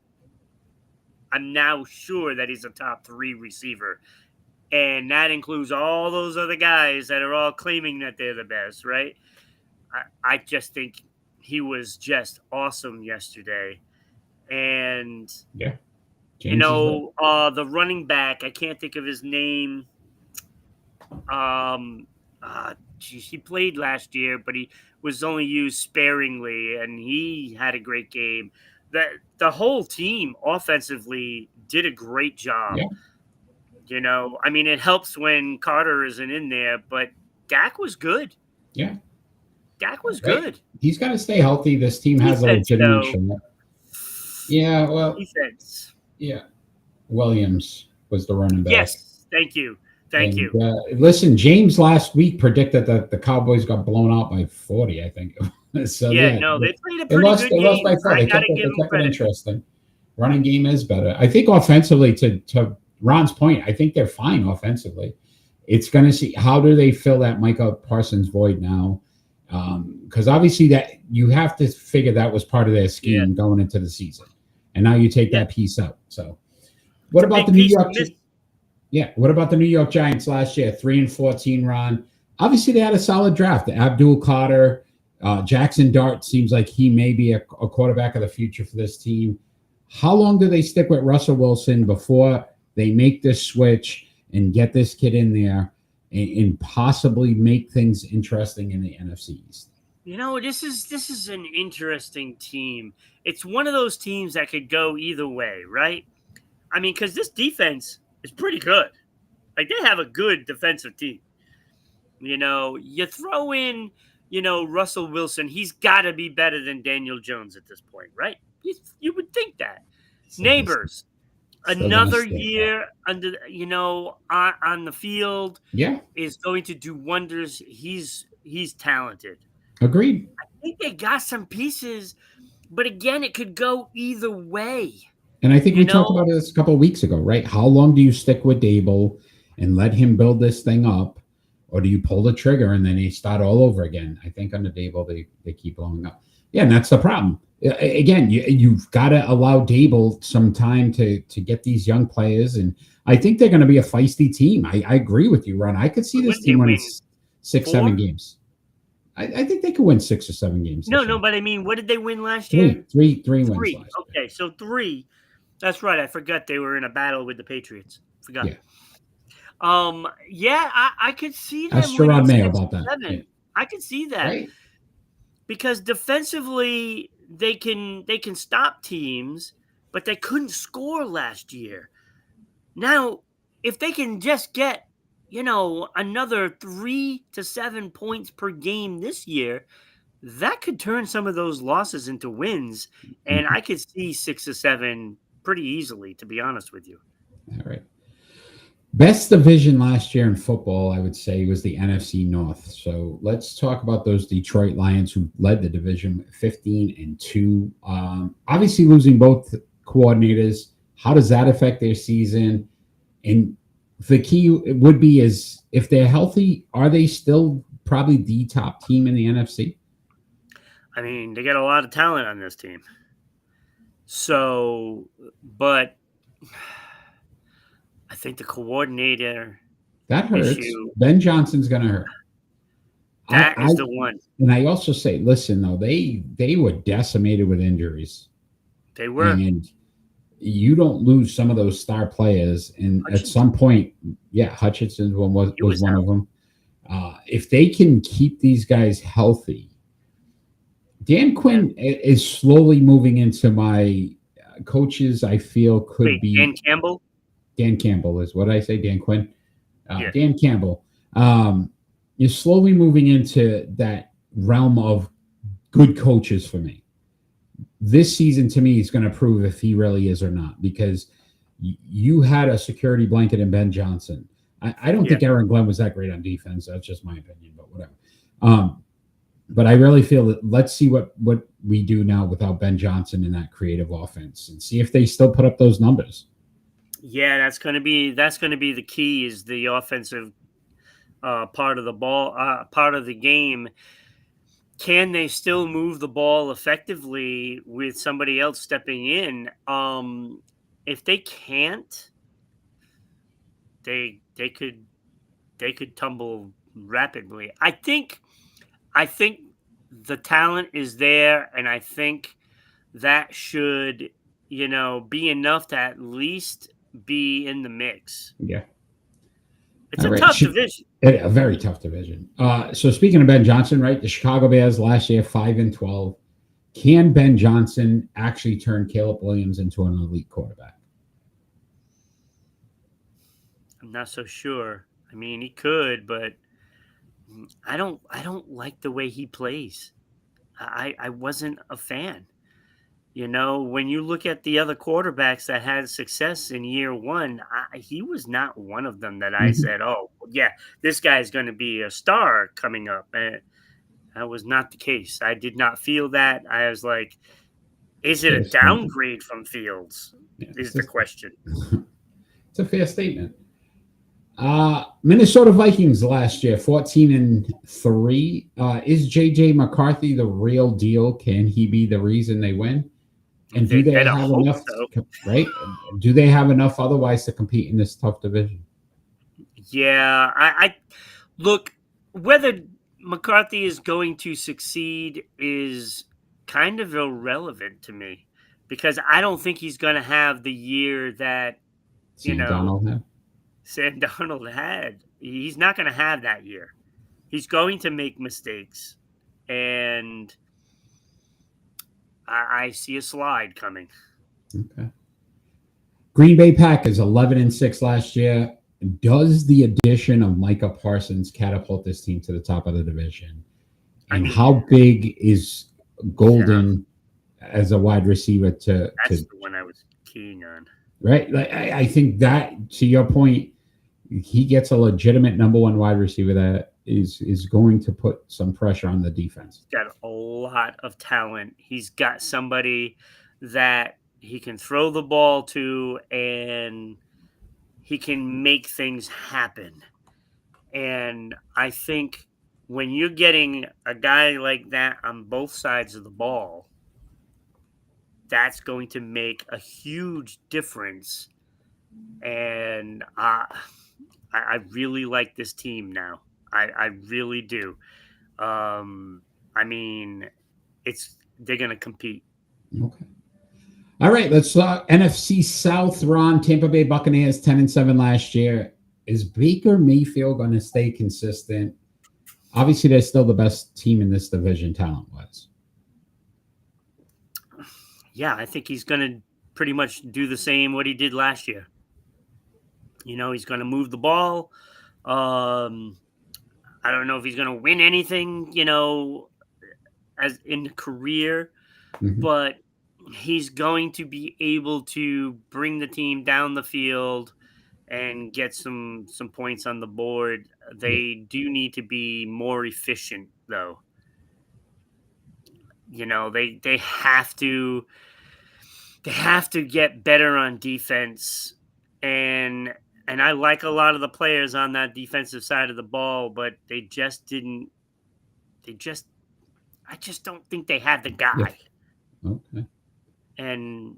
sure that he's a top 3 receiver. And that includes all those other guys that are all claiming that they're the best, right? I just think he was just awesome yesterday. And, yeah, the running back, I can't think of his name. He played last year, but he was only used sparingly, and he had a great game. The whole team offensively did a great job. Yeah. I mean, it helps when Carter isn't in there, but Dak was good. Yeah. Dak was good. He's got to stay healthy. This team has a legitimate shot. Yeah, well. Defense. Yeah. Williams was the running back. Yes. Thank you. Listen, James last week predicted that the Cowboys got blown out by 40, I think. So, they played a pretty good game. Lost by 4. They kept it interesting. Running game is better. I think offensively, to Ron's point, I think they're fine offensively. It's going to see how do they fill that Micah Parsons void now, because obviously that you have to figure that was part of their scheme going into the season, and now you take that piece out. So, what about the New York? What about the New York Giants last year? 3-14, Ron. Obviously, they had a solid draft. Abdul Carter, Jackson Dart seems like he may be a quarterback of the future for this team. How long do they stick with Russell Wilson before they make this switch and get this kid in there and possibly make things interesting in the NFC East? This is an interesting team. It's one of those teams that could go either way, right? I mean, because this defense is pretty good. Like, they have a good defensive team. You throw in, Russell Wilson, he's got to be better than Daniel Jones at this point, right? You would think that. Neighbors. Another year under, on the field, is going to do wonders. He's talented. Agreed. I think they got some pieces, but again, it could go either way. And I think we talked about this a couple of weeks ago, right? How long do you stick with Dable and let him build this thing up, or do you pull the trigger and then they start all over again? I think under Dable they keep blowing up. Yeah, and that's the problem. Again, you've got to allow Dable some time to get these young players, and I think they're going to be a feisty team. I agree with you, Ron. I could see this team winning 6-7 games. I think they could win 6 or 7 games. No, but I mean, what did they win last year? Three wins last year. Okay, so 3. That's right. I forgot they were in a battle with the Patriots. Forgot. Yeah. I could see them. Ask Gerard Mayo about that. Yeah. I could see that. Right. Because defensively, they can stop teams, but they couldn't score last year. Now, if they can just get, another 3 to 7 points per game this year, that could turn some of those losses into wins. And I could see 6 or 7 pretty easily, to be honest with you. All right. Best division last year in football, I would say, was the NFC North. So let's talk about those Detroit Lions who led the division 15-2. Obviously, losing both coordinators. How does that affect their season? And the key would be is if they're healthy, are they still probably the top team in the NFC? I mean, they got a lot of talent on this team. So, but I think the coordinator That hurts. issue. Ben Johnson's going to hurt. That is the one. And I also say, listen, though, they were decimated with injuries. They were. And you don't lose some of those star players. And at some point, Hutchinson was one of them. If they can keep these guys healthy, Dan Quinn is slowly moving into my coaches. I feel could be Dan Campbell. Dan Campbell is what I say. Dan Quinn, Dan Campbell. You're slowly moving into that realm of good coaches for me. This season, to me, is going to prove if he really is or not, because you had a security blanket in Ben Johnson. I don't think Aaron Glenn was that great on defense. That's just my opinion, but whatever. But I really feel that let's see what we do now without Ben Johnson in that creative offense and see if they still put up those numbers. Yeah, that's going to be the key, is the offensive part of the ball, part of the game. Can they still move the ball effectively with somebody else stepping in? If they can't, they could tumble rapidly. I think the talent is there, and I think that should, be enough to at least be in the mix. Yeah. It's a tough division. A very tough division. So speaking of Ben Johnson, right? The Chicago Bears last year, 5-12. Can Ben Johnson actually turn Caleb Williams into an elite quarterback? I'm not so sure. I mean, he could, but I don't like the way he plays. I wasn't a fan. When you look at the other quarterbacks that had success in year one, he was not one of them that I said, oh, yeah, this guy's going to be a star coming up. That was not the case. I did not feel that. I was like, is it a downgrade from Fields? Is the question. It's a fair statement. Minnesota Vikings last year, 14-3. Is JJ McCarthy the real deal? Can he be the reason they win? And do they have enough? Right? Do they have enough otherwise to compete in this tough division? Yeah, I look, whether McCarthy is going to succeed is kind of irrelevant to me, because I don't think he's going to have the year that Sam Darnold had. He's not going to have that year. He's going to make mistakes, and I see a slide coming. Okay. Green Bay Packers 11-6 last year. Does the addition of Micah Parsons catapult this team to the top of the division? And how big is Golden as a wide receiver to? That's the one I was keying on. Right. Like, I think that, to your point, he gets a legitimate number one wide receiver that is going to put some pressure on the defense. He's got a lot of talent. He's got somebody that he can throw the ball to, and he can make things happen. And I think when you're getting a guy like that on both sides of the ball, that's going to make a huge difference. And I really like this team now. I really do. I mean, they're going to compete. Okay. All right, let's NFC South. Ron, Tampa Bay Buccaneers 10-7 last year. Is Baker Mayfield going to stay consistent? Obviously, they're still the best team in this division talent-wise. Yeah, I think he's going to pretty much do the same what he did last year. He's going to move the ball. I don't know if he's going to win anything, as in the career, but he's going to be able to bring the team down the field and get some points on the board. They do need to be more efficient, though. They have to get better on defense, and I like a lot of the players on that defensive side of the ball, but I just don't think they have the guy. Okay. And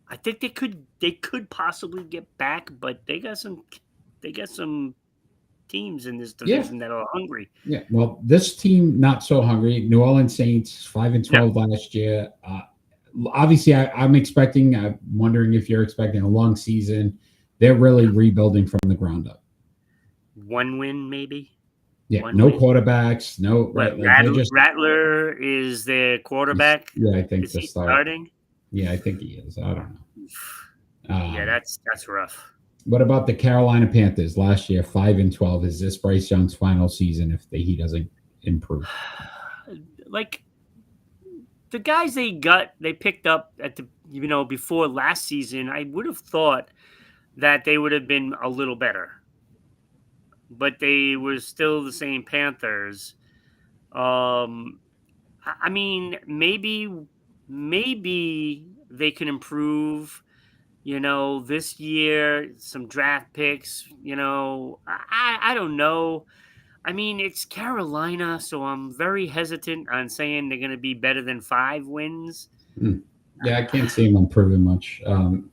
I think they could possibly get back, but they got some teams in this division that are hungry. Yeah, well, this team not so hungry. New Orleans Saints 5-12 last year. Obviously, I'm wondering if you're expecting a long season. They're really rebuilding from the ground up. One win, maybe. Yeah, no quarterbacks, no. Rattler is their quarterback. Yeah, I think is he starting? Yeah, I think he is. I don't know. Yeah, that's rough. What about the Carolina Panthers last year, 5-12? Is this Bryce Young's final season if he doesn't improve? Like the guys they picked up at the before last season, I would have thought that they would have been a little better, but they were still the same Panthers. I mean, maybe they can improve. This year, some draft picks, I don't know. I mean, it's Carolina, so I'm very hesitant on saying they're going to be better than 5 wins. Yeah, I can't see them improving much. And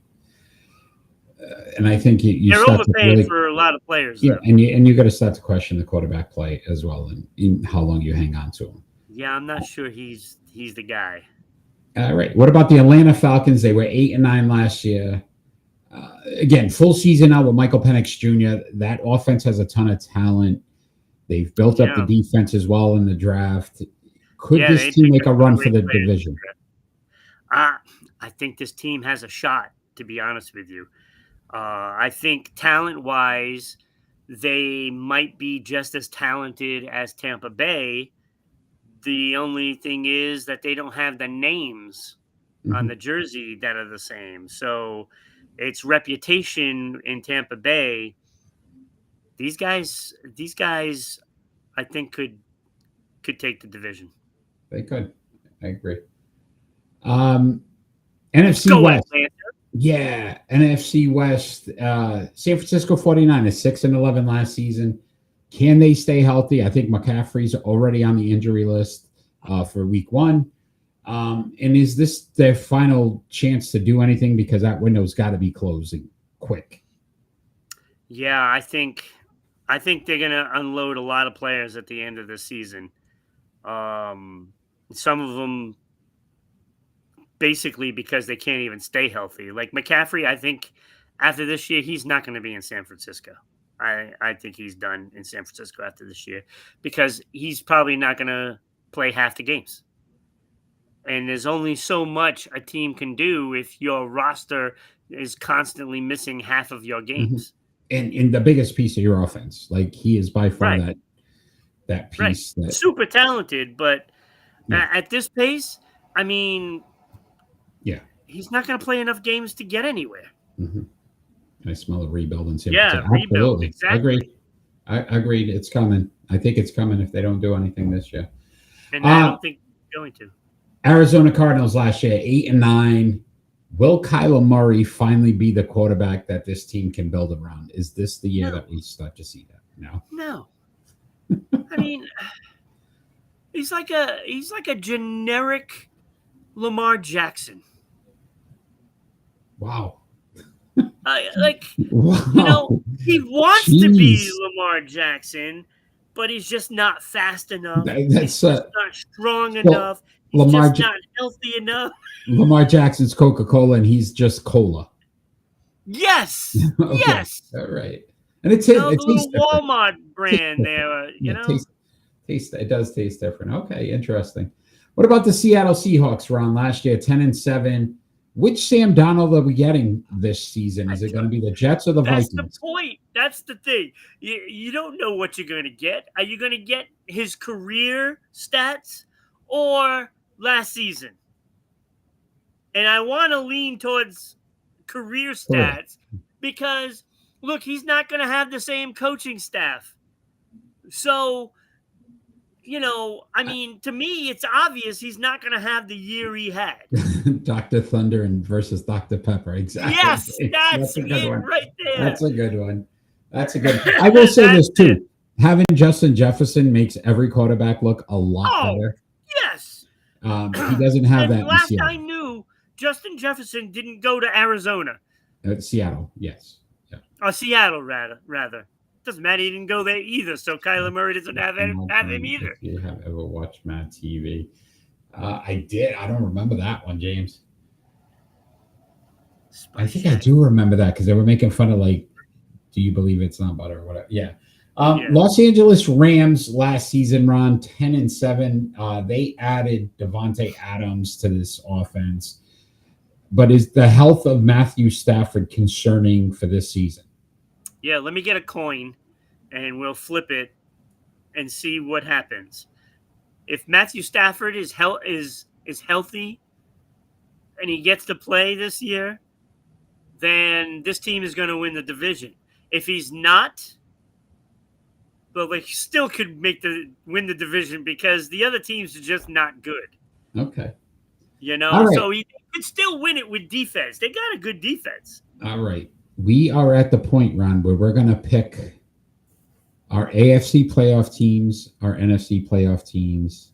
I think they're overpaying for a lot of players. Yeah, and you got to start to question the quarterback play as well, and how long you hang on to him. Yeah, I'm not sure he's the guy. All right. What about the Atlanta Falcons? They were 8-9 last year. Again, full season out with Michael Penix Jr. That offense has a ton of talent. They've built up the defense as well in the draft. Could this team make a run for the division? I think this team has a shot, to be honest with you. I think talent-wise, they might be just as talented as Tampa Bay. The only thing is that they don't have the names on the jersey that are the same. So its reputation in Tampa Bay, these guys, I think could take the division. They could. I agree. NFC West. Atlanta. Yeah, NFC West. San Francisco 49ers 6-11 last season. Can they stay healthy? I think McCaffrey's already on the injury list for week 1. And is this their final chance to do anything? Because that window's got to be closing quick. Yeah, I think they're going to unload a lot of players at the end of the season. Some of them basically because they can't even stay healthy. Like McCaffrey, I think after this year, he's not going to be in San Francisco. I think he's done in San Francisco after this year because he's probably not going to play half the games. And there's only so much a team can do if your roster is constantly missing half of your games. And the biggest piece of your offense. Like he is by far that piece. Right. Super talented, but at this pace, I mean, he's not going to play enough games to get anywhere. I smell a rebuild in San Francisco. Rebuild, exactly. I agreed. It's coming. I think it's coming if they don't do anything this year. And I don't think they're going to. Arizona Cardinals last year, 8-9. Will Kyler Murray finally be the quarterback that this team can build around? Is this the year that we start to see that? No. I mean, he's like a generic Lamar Jackson. Wow. Wow. He wants to be Lamar Jackson, but he's just not fast enough. He's not strong enough. He's just not healthy enough. Lamar Jackson's Coca-Cola, and he's just cola. Yes. Okay. Yes. All right. And it's the little Walmart brand there. It does taste different. Okay, interesting. What about the Seattle Seahawks round last year, 10-7? Which Sam Darnold are we getting this season? Is it going to be the Jets or the Vikings? That's the point. That's the thing. You don't know what you're going to get. Are you going to get his career stats or last season? And I want to lean towards career stats because, look, he's not going to have the same coaching staff. So, I mean, to me, it's obvious he's not going to have the year he had. Dr. Thunder versus Dr. Pepper. Exactly. Yes, that's a good one right there. That's a good one. I will say this, too. Having Justin Jefferson makes every quarterback look a lot better. Yes. He doesn't have that. Last I knew, Justin Jefferson didn't go to Arizona. Seattle, yes. Yeah. Or Seattle, rather. Doesn't matter. He didn't go there either, so Kyler Murray doesn't have him either. If you have ever watched Mad TV. I did. I don't remember that one, James. I think I do remember that because they were making fun of, like, do you believe it's not butter or whatever? Yeah. Los Angeles Rams last season, Ron, 10-7. They added Devontae Adams to this offense. But is the health of Matthew Stafford concerning for this season? Yeah, let me get a coin, and we'll flip it and see what happens. If Matthew Stafford is healthy and he gets to play this year, then this team is going to win the division. If he's not, well, they still could win the division because the other teams are just not good. Okay. Right. So he could still win it with defense. They got a good defense. All right. We are at the point, Ron, where we're going to pick our AFC playoff teams, our NFC playoff teams,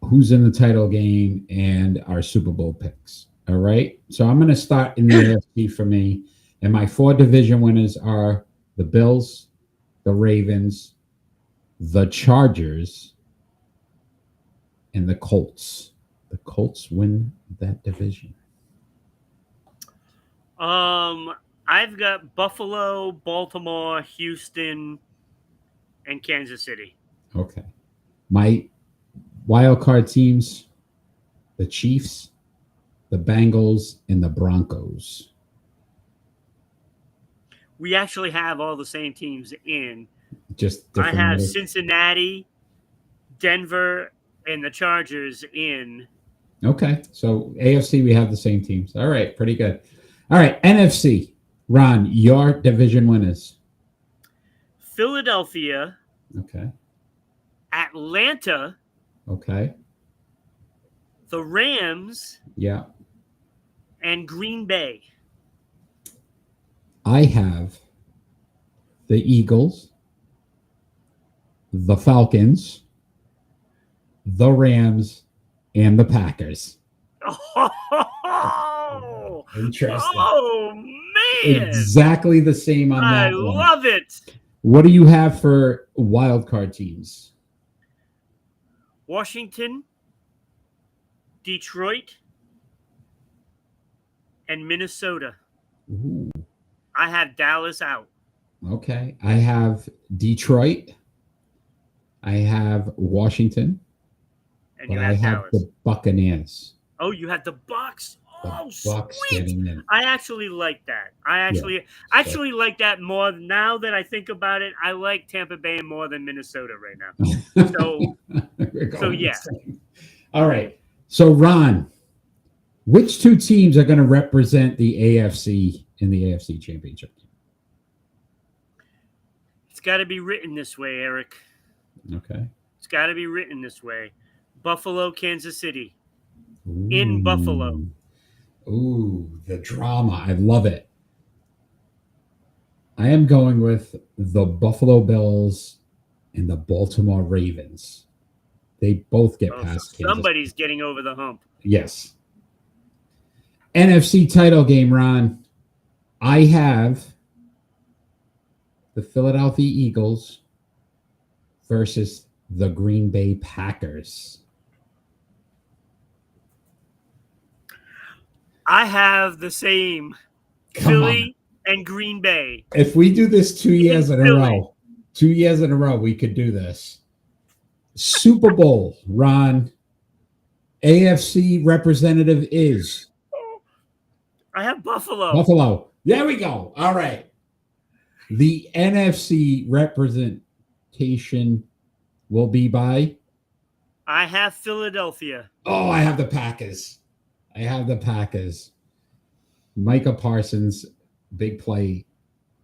who's in the title game, and our Super Bowl picks. All right. So I'm going to start in the AFC for me. And my 4 division winners are the Bills, the Ravens, the Chargers, and the Colts. The Colts win that division. I've got Buffalo, Baltimore, Houston, and Kansas City. Okay. My wild card teams, the Chiefs, the Bengals, and the Broncos. We actually have all the same teams in. Just I have Cincinnati, Denver, and the Chargers in. Okay. So AFC, we have the same teams. All right. Pretty good. All right. NFC. Ron, your division winners. Philadelphia. Okay. Atlanta. Okay. The Rams. Yeah. And Green Bay. I have the Eagles, the Falcons, the Rams, and the Packers. Oh, interesting. Oh, man. Exactly the same on that I one. love it. What do you have for wild card teams? Washington, Detroit, and Minnesota. Ooh. I have Dallas out. Okay. I have Detroit. I have Washington. And but you I have Dallas. the Buccaneers. Oh, you have the Bucs. Oh, the Bucs sweet. getting in. I actually like that. I actually like that more. Now that I think about it, I like Tampa Bay more than Minnesota right now. So yeah. All right. So, Ron, which 2 teams are going to represent the AFC in the AFC Championship? It's got to be written this way, Eric. Okay. It's got to be written this way. Buffalo, Kansas City. Ooh. In Buffalo. Ooh, the drama. I love it. I am going with the Buffalo Bills and the Baltimore Ravens. They both get past Kansas. Somebody's getting over the hump. Yes. NFC title game, Ron. I have the Philadelphia Eagles versus the Green Bay Packers. I have the same. Philly and Green Bay. If we do this 2 years in a row, we could do this. Super Bowl, Ron. AFC representative is. I have Buffalo. Buffalo. There we go. All right. The NFC representation will be by. I have Philadelphia. Oh, I have the Packers. Micah Parsons, big play.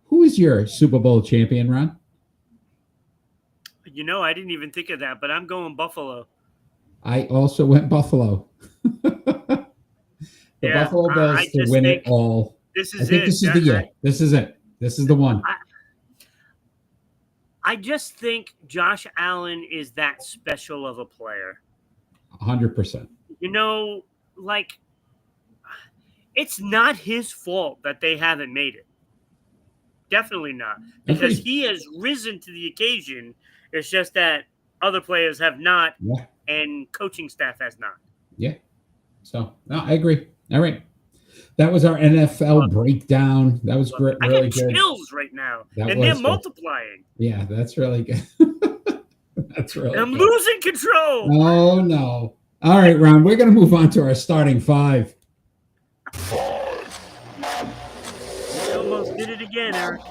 Who is your Super Bowl champion, Ron? I didn't even think of that, but I'm going Buffalo. I also went Buffalo. Buffalo Bills to win it all. This is I think this is the year. This is it. This is the one. I just think Josh Allen is that special of a player. 100%. like, it's not his fault that they haven't made it. Definitely not, because he has risen to the occasion. It's just that other players have not, and coaching staff has not. Yeah. So, no, I agree. All right. That was our NFL breakdown. That was great. Really I got chills right now, and they're multiplying. Yeah, that's really good. That's really I'm good. losing control. Oh, no. All right, Ron, we're going to move on to our starting five. You almost did it again, Eric.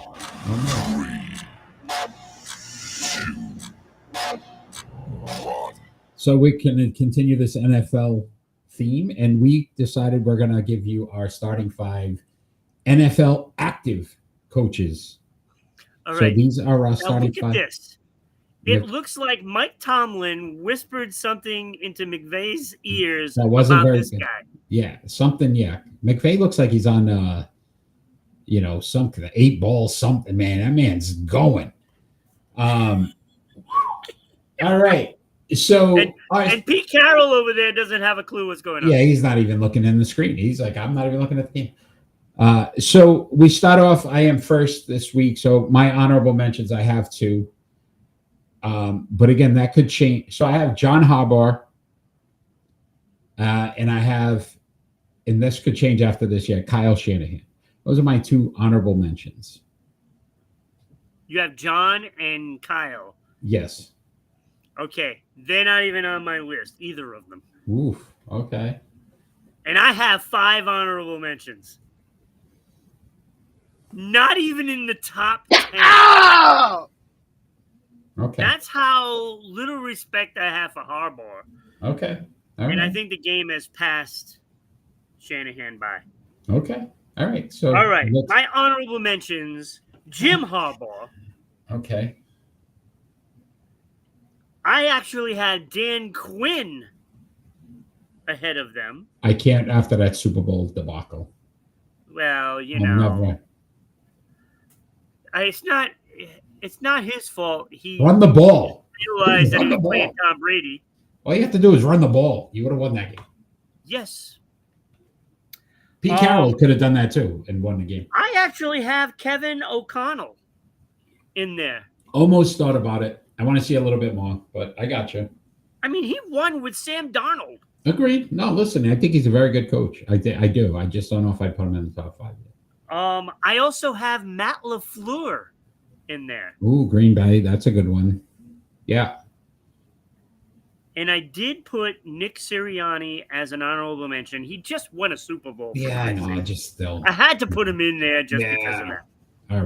So we can continue this NFL theme, and we decided we're going to give you our starting five NFL active coaches. All right. So these are our starting five. Look at this. It looks like Mike Tomlin whispered something into McVay's ears about this guy. Yeah, something. Yeah, McVay looks like he's on, something, the 8-ball something. Man, that man's going. All right. So and Pete Carroll over there doesn't have a clue what's going on. Yeah, he's not even looking in the screen. He's like, I'm not even looking at the game. So we start off. I am first this week. So my honorable mentions, I have two. But again, that could change. So I have John Harbaugh, and I have, and this could change after this. Yeah, Kyle Shanahan. Those are my two honorable mentions. You have John and Kyle. Yes. Okay, they're not even on my list, either of them. Oof. Okay. And I have 5 honorable mentions. Not even in the top 10. Oh! Okay. That's how little respect I have for Harbaugh. Okay. All right. And I think the game has passed Shanahan by. Okay. All right. So. All right. My honorable mentions: Jim Harbaugh. Okay. I actually had Dan Quinn ahead of them. I can't after that Super Bowl debacle. Well, it's not his fault. He run the ball. Realized that he was playing Tom Brady. All you have to do is run the ball. You would have won that game. Yes. Pete Carroll could have done that too and won the game. I actually have Kevin O'Connell in there. Almost thought about it. I want to see a little bit more, but I got you. I mean, he won with Sam Darnold. Agreed. No, listen, I think he's a very good coach. I do. I just don't know if I'd put him in the top 5 yet. I also have Matt LaFleur in there. Ooh, Green Bay. That's a good one. Yeah. And I did put Nick Sirianni as an honorable mention. He just won a Super Bowl. Yeah, I know. I had to put him in there just because of that. All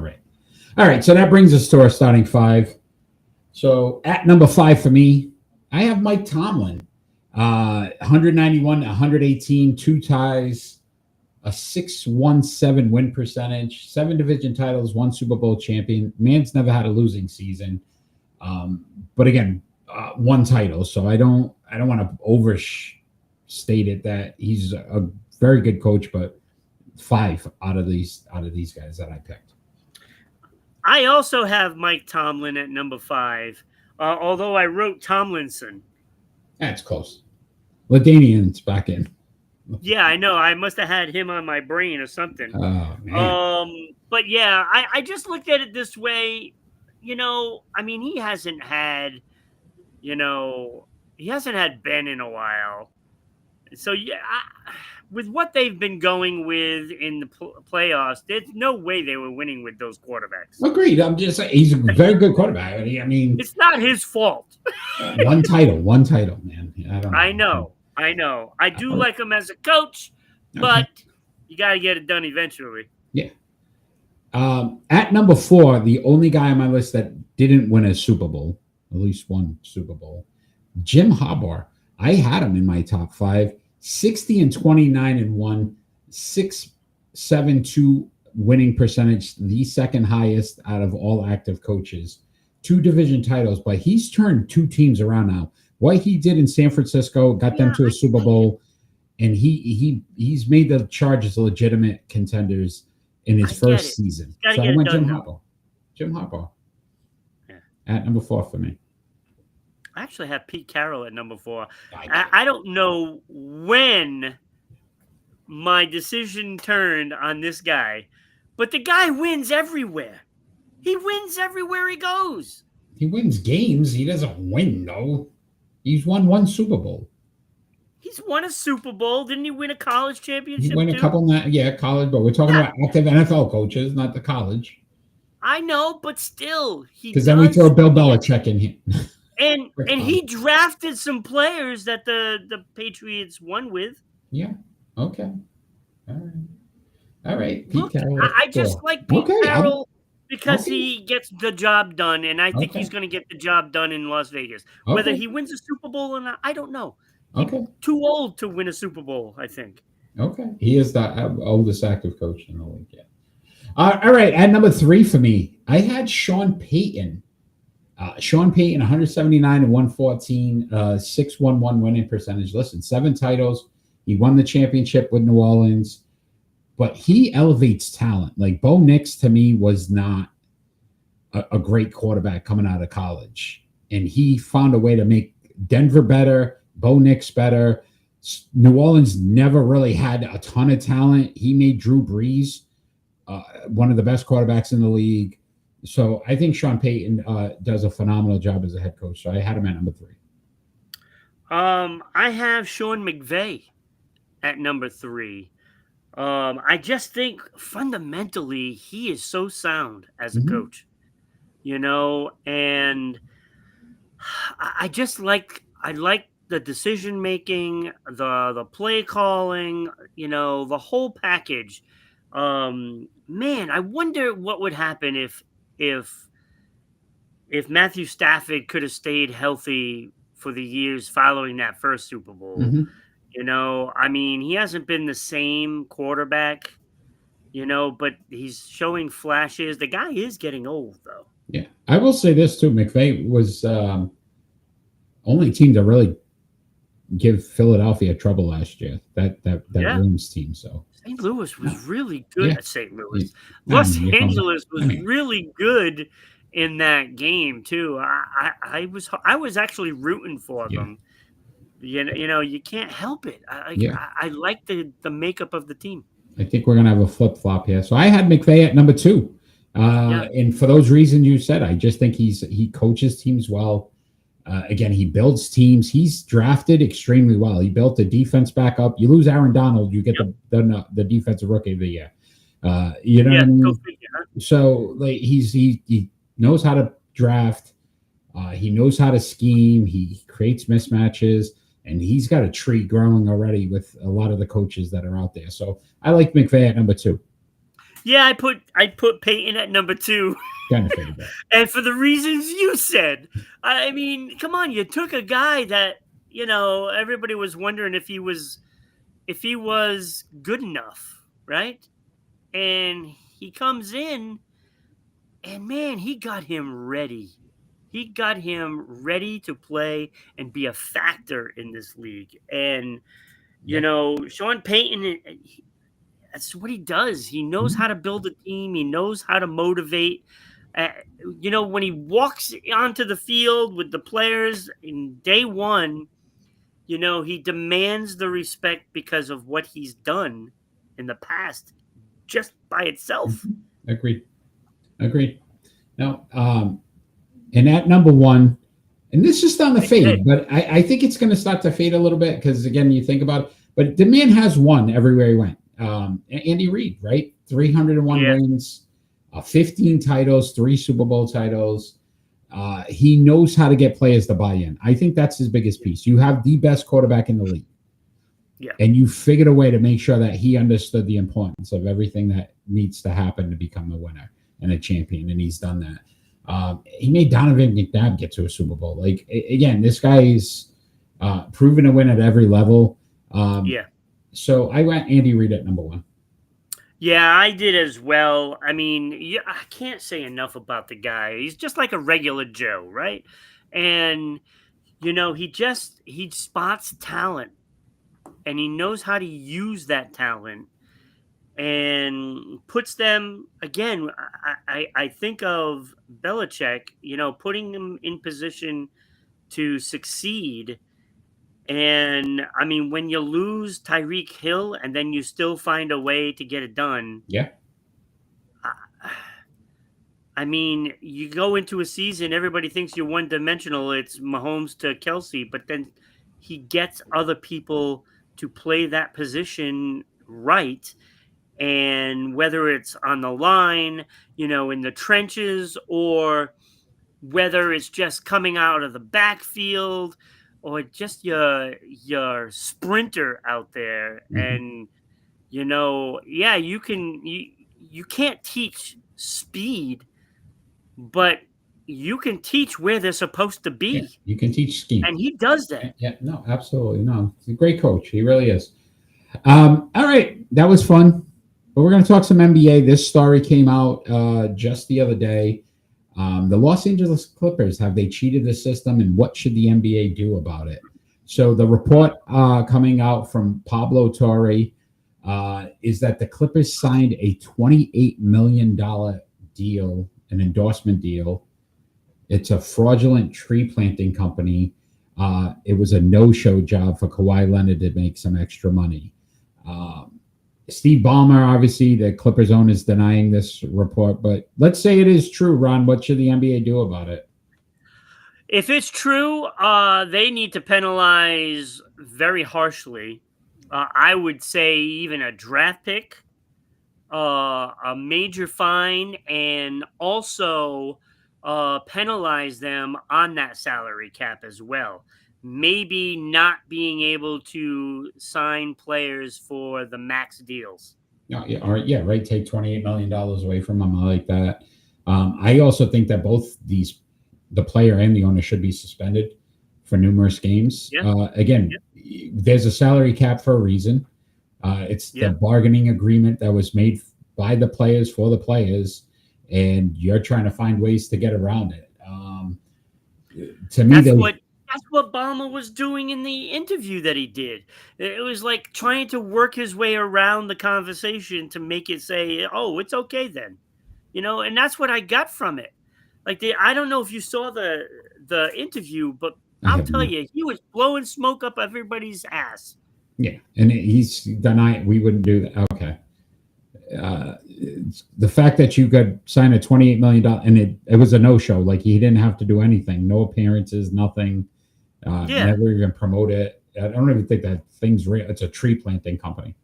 right. So that brings us to our starting 5. So at number 5 for me, I have Mike Tomlin. 191, 118, 2 ties, a 617 win percentage, 7 division titles, 1 Super Bowl champion. Man's never had a losing season. But again, 1 title. So I don't want to overstate it that he's a very good coach, but 5 out of these guys that I picked. I also have Mike Tomlin at number 5, although I wrote Tomlinson. That's close. LaDainian's back in. Yeah, I know. I must have had him on my brain or something. Oh, man. But yeah, I just looked at it this way. I mean, he hasn't had Ben in a while. So, yeah, with what they've been going with in the playoffs, there's no way they were winning with those quarterbacks. Agreed. I'm just saying he's a very good quarterback. I mean, it's not his fault. one title, man. I know. I do like him as a coach, but you got to get it done eventually. Yeah. At number 4, the only guy on my list that didn't win a Super Bowl, at least 1 Super Bowl, Jim Harbaugh. I had him in my top 5. 60-29-1, 672 winning percentage, the second highest out of all active coaches. 2 division titles, but he's turned 2 teams around now. What he did in San Francisco got them to a Super Bowl, and he's made the Chargers legitimate contenders in his first season. So I went Jim Harbaugh. Jim Harbaugh. Yeah. At number 4 for me. I actually have Pete Carroll at number 4. I don't know when my decision turned on this guy. But the guy wins everywhere. He wins everywhere he goes. He wins games. He doesn't win, though. He's won one Super Bowl. He's won a Super Bowl. Didn't he win a college championship? He won a too? couple, college, but we're talking about active NFL coaches, not the college. I know, but still, because then we throw Bill Belichick in here. And he drafted some players that the Patriots won with. Yeah. Okay. All right. Pete Look, Carroll, I just like Pete Carroll because he gets the job done, and I think he's going to get the job done in Las Vegas. Whether he wins a Super Bowl or not, I don't know. He's too old to win a Super Bowl, I think. Okay. He is the oldest active coach in the league. Yeah. All right. At number 3 for me, I had Sean Payton. Sean Payton, 179 and 114, 611 winning percentage. Listen, 7 titles. He won the championship with New Orleans, but he elevates talent. Like Bo Nix to me was not a great quarterback coming out of college, and he found a way to make Denver better, Bo Nix better. New Orleans never really had a ton of talent. He made Drew Brees one of the best quarterbacks in the league. So I think Sean Payton does a phenomenal job as a head coach. So I had him at number 3. I have Sean McVay at number 3. I just think fundamentally he is so sound as a coach, and I like the decision making, the play calling, the whole package. Man, I wonder what would happen if Matthew Stafford could have stayed healthy for the years following that first Super Bowl. I mean, he hasn't been the same quarterback, but he's showing flashes. The guy is getting old, though. Yeah. I will say this, too. McVay was only team to really give Philadelphia trouble last year, that Rams team. So St. Louis was really good at St. Louis. Los Angeles was really good in that game, too. I was actually rooting for them. You can't help it. I like the makeup of the team. I think we're going to have a flip-flop here. So I had McVay at number 2. And for those reasons you said, I just think he coaches teams well. Again, he builds teams. He's drafted extremely well. He built the defense back up. You lose Aaron Donald, you get the defensive rookie of the year. You know what I mean? So like he knows how to draft. He knows how to scheme. He creates mismatches. And he's got a tree growing already with a lot of the coaches that are out there. So I like McVay at number 2. Yeah, I put Payton at number 2. Kind of figured that. And for the reasons you said. I mean, come on, you took a guy that, everybody was wondering if he was good enough, right? And he comes in and man, he got him ready. He got him ready to play and be a factor in this league. And, Sean Payton, that's what he does. He knows how to build a team. He knows how to motivate. When he walks onto the field with the players in day one, he demands the respect because of what he's done in the past just by itself. Agreed. Now, and at number 1, and this is on the fade, but I think it's going to start to fade a little bit because, again, you think about it. But the man has won everywhere he went. Andy Reid, right? 301 wins, 15 titles, 3 Super Bowl titles. He knows how to get players to buy in. I think that's his biggest piece. You have the best quarterback in the league. Yeah. And you figured a way to make sure that he understood the importance of everything that needs to happen to become a winner and a champion, and he's done that. He made Donovan McNabb get to a Super Bowl. Like, again, this guy is proven to win at every level. So I went Andy Reid at number 1. Yeah, I did as well. I mean, I can't say enough about the guy. He's just like a regular Joe, right? And, he spots talent and he knows how to use that talent and puts them, again, I think of Belichick, putting them in position to succeed And I mean, when you lose Tyreek Hill and then you still find a way to get it done. Yeah. I mean, you go into a season, everybody thinks you're one-dimensional. It's Mahomes to Kelsey, but then he gets other people to play that position right. And whether it's on the line, in the trenches, or whether it's just coming out of the backfield, or just your sprinter out there. And, you can't teach speed, but you can teach where they're supposed to be. Yeah, you can teach scheme. And he does that. Yeah, no, absolutely. No, he's a great coach. He really is. All right. That was fun. But we're going to talk some NBA. This story came out just the other day. The Los Angeles Clippers, have they cheated the system, and what should the NBA do about it? So the report coming out from Pablo Torre is that the Clippers signed a $28 million deal, an endorsement deal. It's a fraudulent tree planting company. It was a no-show job for Kawhi Leonard to make some extra money. Steve Ballmer, obviously, the Clippers owner, is denying this report, but let's say it is true, Ron. What should the NBA do about it? If it's true, they need to penalize very harshly. I would say even a draft pick, a major fine, and also penalize them on that salary cap as well. Maybe not being able to sign players for the max deals. Yeah, right. Take $28 million away from them. I like that. I also think that both the player and the owner, should be suspended for numerous games. Yeah. There's a salary cap for a reason. It's the bargaining agreement that was made by the players for the players, and you're trying to find ways to get around it. To me, that's what Ballmer was doing in the interview that he did. It was like trying to work his way around the conversation to make it say, "Oh, it's okay then," and that's what I got from it. Like, I don't know if you saw the interview, but I'll tell you, he was blowing smoke up everybody's ass. Yeah, and he's denying we wouldn't do that. Okay. The fact that you could sign a $28 million and it was a no-show, like he didn't have to do anything, no appearances, nothing, never even promote it. I don't even think that thing's real. It's a tree planting company.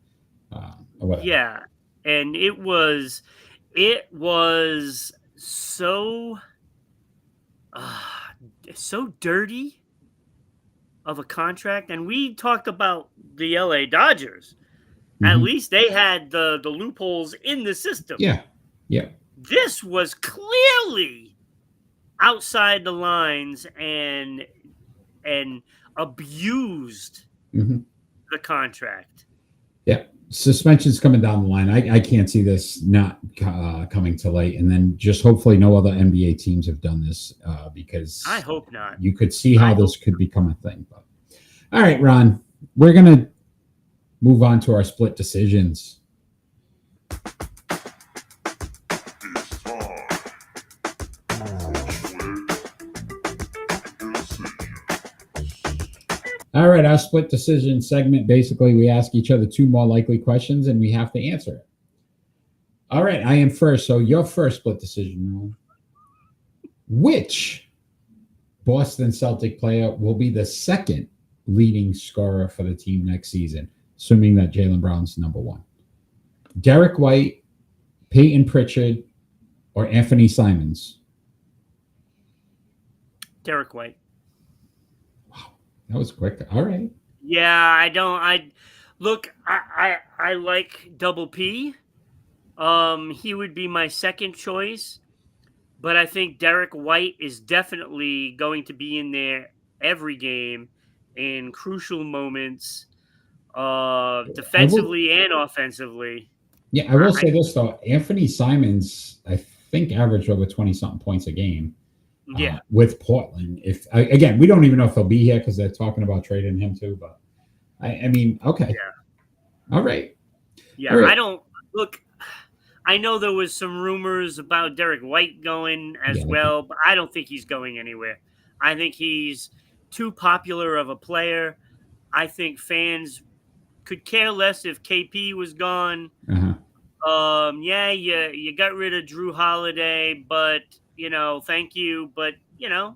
Yeah, and it was so dirty of a contract. And we talked about the LA Dodgers. At least they had the loopholes in the system. Yeah. This was clearly outside the lines and abused the contract. Yeah. Suspension's coming down the line. I can't see this not coming to light. And then just hopefully no other NBA teams have done this because I hope not. You could see how this could become a thing. But all right, Ron, we're going to move on to our split decisions. All right, our split decision segment, basically we ask each other two more likely questions and we have to answer it. All right, I am first. So your first split decision, which Boston Celtic player will be the second leading scorer for the team next season, assuming that Jaylen Brown's number one? Derek White, Peyton Pritchard, or Anthony Simons? Derek White. That was quick. All right. Yeah, I like Double P. He would be my second choice, but I think Derek White is definitely going to be in there every game in crucial moments, defensively and offensively. Yeah, I will say this though. Anthony Simons, I think, averaged over 20-something points a game. Yeah, with Portland. If again, we don't even know if he'll be here because they're talking about trading him too. But I mean, okay, yeah, all right, yeah. All right. I don't look. I know there was some rumors about Derek White going as well, but I don't think he's going anywhere. I think he's too popular of a player. I think fans could care less if KP was gone. Yeah, you got rid of Drew Holiday, but thank you, but yeah.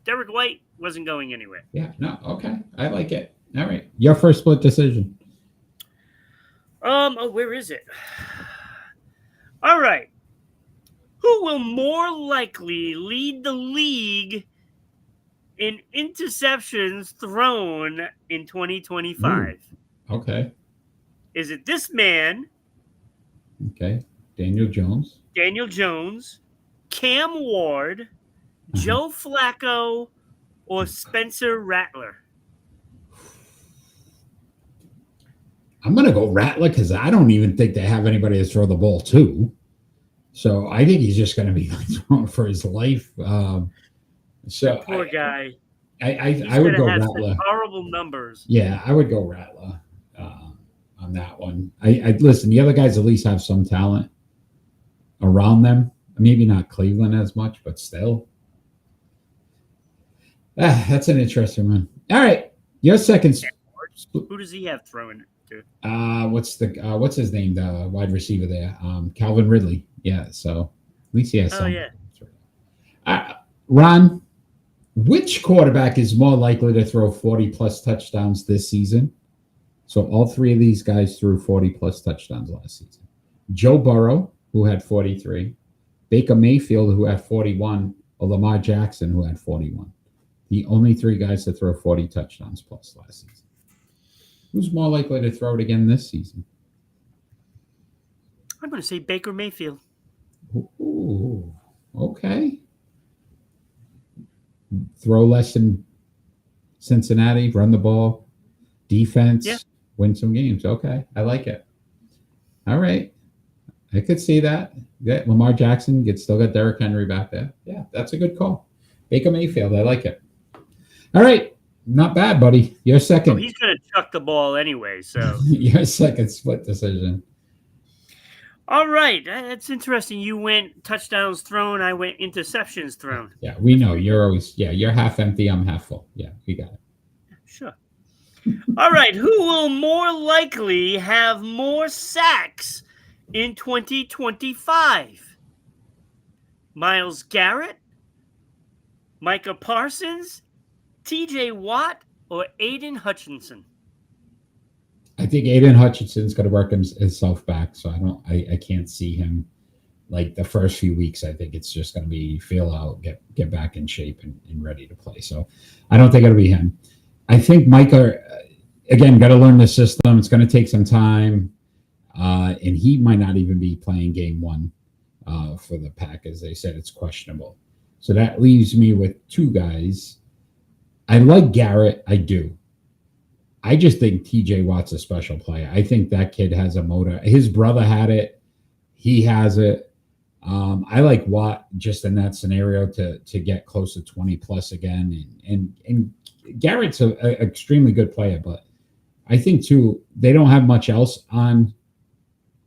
Derek White wasn't going anywhere. Yeah, no, okay, I like it. All right, your first split decision. Where is it? All right. Who will more likely lead the league in interceptions thrown in 2025? Ooh, okay. Is it this man? Okay. Daniel Jones, Cam Ward, Joe Flacco, or Spencer Rattler? I'm going to go Rattler because I don't even think they have anybody to throw the ball to. So I think he's just going to be throwing for his life. So poor guy. I would go Rattler. Horrible numbers. Yeah, I would go Rattler on that one. I listen. The other guys at least have some talent around them. Maybe not Cleveland as much, but still. That's an interesting one. All right, your second. Who does he have throwing to? What's his name? The wide receiver there, Calvin Ridley. Yeah, so at least he has some. Yeah. Ron, which quarterback is more likely to throw 40-plus touchdowns this season? So all three of these guys threw 40-plus touchdowns last season. Joe Burrow, who had 43, Baker Mayfield, who had 41, or Lamar Jackson, who had 41. The only three guys to throw 40 touchdowns plus last season. Who's more likely to throw it again this season? I'm going to say Baker Mayfield. Ooh, okay. Throw less than Cincinnati, run the ball, defense, win some games. Okay, I like it. All right. I could see that. Yeah, Lamar Jackson still got Derrick Henry back there. Yeah, that's a good call. Baker Mayfield, I like it. All right. Not bad, buddy. Your second. Oh, he's going to chuck the ball anyway, so. Your second split decision. All right. That's interesting. You went touchdowns thrown. I went interceptions thrown. Yeah, we know. You're always, you're half empty. I'm half full. Yeah, we got it. Sure. All right. Who will more likely have more sacks in 2025? Myles Garrett, Micah Parsons, TJ Watt, or Aiden Hutchinson? I think Aiden Hutchinson's going to work himself back, so I can't see him like the first few weeks. I think it's just going to be feel out, get back in shape and ready to play. So I don't think it'll be him. I think Micah, again, got to learn the system. It's going to take some time, and he might not even be playing game one for the Packers. They said it's questionable. So that leaves me with two guys. I like Garrett. I do. I just think TJ Watt's a special player. I think that kid has a motor. His brother had it. He has it. I like Watt just in that scenario to get close to 20 plus again. And Garrett's an extremely good player, but I think too, they don't have much else on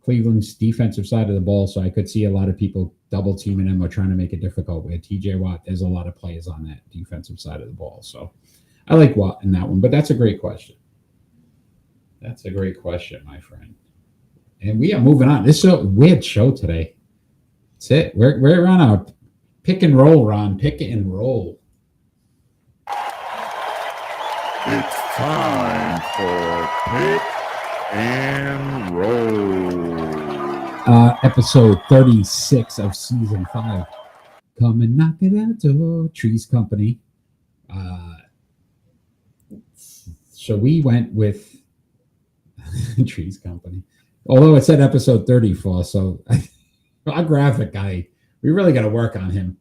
Cleveland's defensive side of the ball. So I could see a lot of people double teaming him or trying to make it difficult with TJ Watt. There's a lot of players on that defensive side of the ball. So I like Watt in that one, but that's a great question. That's a great question, my friend. And we are moving on. This is a weird show today. That's it. We're on our pick and roll, Ron. Pick and roll. It's time for pick and roll. Episode 36 of season 5. Come and knock it out, door. Trees Company. So we went with Trees Company. Although it said episode 34, so our graphic guy, we really got to work on him.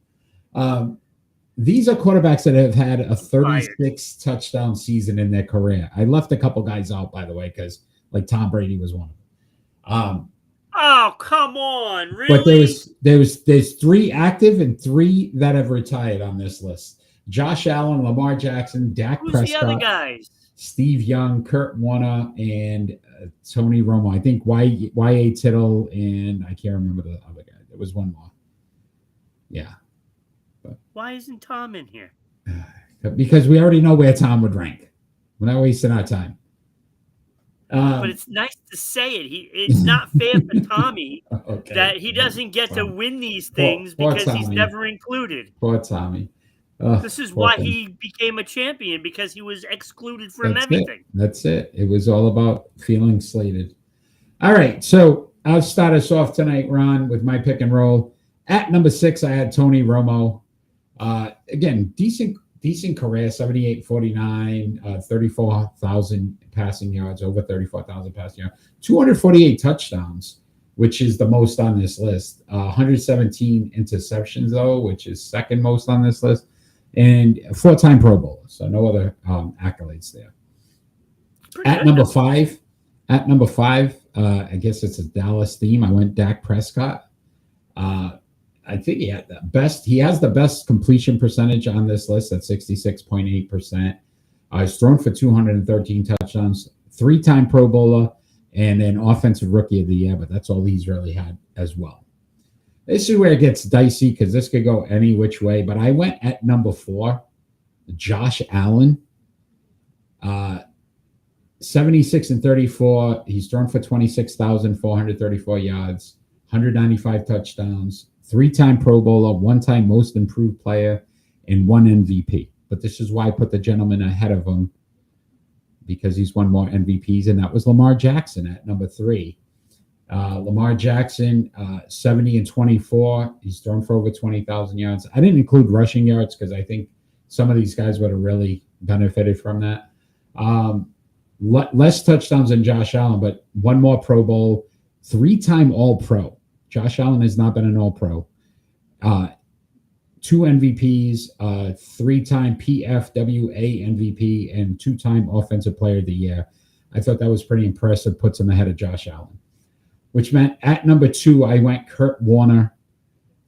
These are quarterbacks that have had a 36 touchdown season in their career. I left a couple guys out, by the way, because like Tom Brady was one of them. Oh, come on. Really? But there's 3 active and 3 that have retired on this list. Josh Allen, Lamar Jackson, Dak Prescott. Who's the other guys? Steve Young, Kurt Warner, and Tony Romo. I think Y.A. Tittle, and I can't remember the other guy. There was one more. Yeah. But why isn't Tom in here? because we already know where Tom would rank. We're not wasting our time. But it's nice to say it. It's not fair for Tommy that he doesn't get to win these things because he's never included. Poor Tommy. This is why he became a champion, because he was excluded from everything. That's it. It was all about feeling slated. All right, so I'll start us off tonight, Ron, with my pick and roll. At number 6, I had Tony Romo. Again, decent career, 78-49, 34,000 passing yards, over 34,000 passing yards, 248 touchdowns, which is the most on this list. 117 interceptions, though, which is second most on this list, and 4-time Pro Bowler. So no other accolades there. At number 5, I guess it's a Dallas theme. I went Dak Prescott. I think he had the best. He has the best completion percentage on this list at 66.8%. He's thrown for 213 touchdowns, 3-time Pro Bowler, and an Offensive Rookie of the Year. But that's all he's really had as well. This is where it gets dicey because this could go any which way. But I went at number 4, Josh Allen. 76-34. He's thrown for 26,434 yards, 195 touchdowns, 3-time Pro Bowler, 1-time Most Improved Player, and 1 MVP. But this is why I put the gentleman ahead of him, because he's won more MVPs, and that was Lamar Jackson at number 3. Lamar Jackson, 70-24. He's thrown for over 20,000 yards. I didn't include rushing yards because I think some of these guys would have really benefited from that. Less touchdowns than Josh Allen, but 1 more Pro Bowl, 3-time All-Pro. Josh Allen has not been an All-Pro. 2 MVPs, 3-time PFWA MVP, and 2-time Offensive Player of the Year. I thought that was pretty impressive, puts him ahead of Josh Allen. Which meant at number 2, I went Kurt Warner,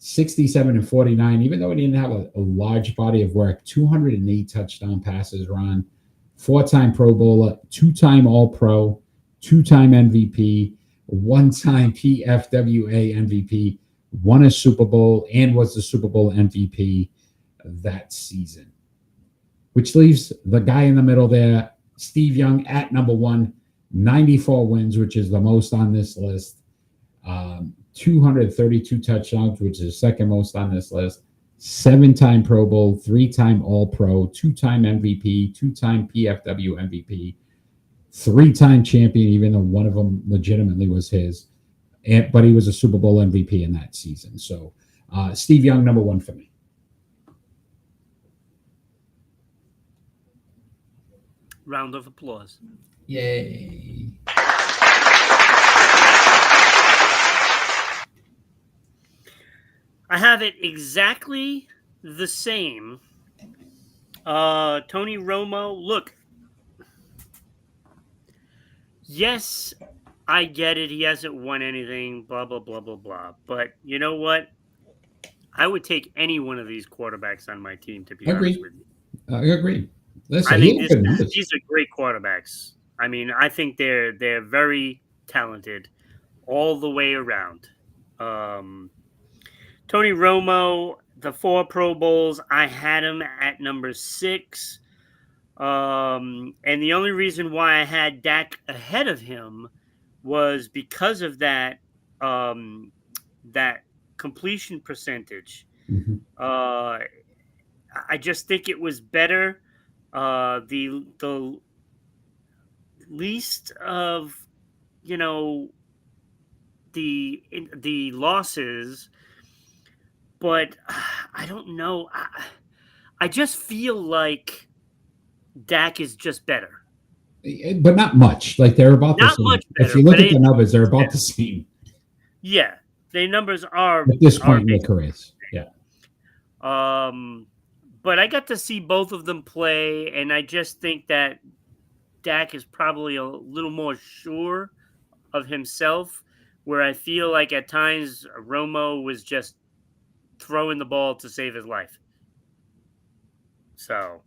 67-49. Even though he didn't have a large body of work, 208 touchdown passes, Ron. 4-time Pro Bowler, 2-time All-Pro, 2-time MVP, 1-time PFWA MVP, won a Super Bowl, and was the Super Bowl MVP that season. Which leaves the guy in the middle there, Steve Young, at number 1, 94 wins, which is the most on this list. 232 touchdowns, which is the second most on this list. 7-time Pro Bowl, 3-time All-Pro, 2-time MVP, 2-time PFW MVP, 3-time champion, even though one of them legitimately was his. But he was a Super Bowl MVP in that season. So Steve Young, number 1 for me. Round of applause. Yay. I have it exactly the same. Tony Romo, look. Yes, I get it. He hasn't won anything, blah, blah, blah, blah, blah. But you know what? I would take any one of these quarterbacks on my team, to be honest with you. I agree. Listen, I think these are great quarterbacks. I mean, I think they're very talented all the way around. Tony Romo, the 4 Pro Bowls, I had him at number 6. And the only reason why I had Dak ahead of him was because of that that completion percentage. Mm-hmm. I just think it was better. The least of, the losses, but I don't know. I just feel like Dak is just better, but not much. Like they're about the same. Much better, if you look at the numbers, they're about the same. Yeah, the numbers are at this point in their careers. Yeah. But I got to see both of them play, and I just think that Dak is probably a little more sure of himself, where I feel like at times Romo was just throwing the ball to save his life. So,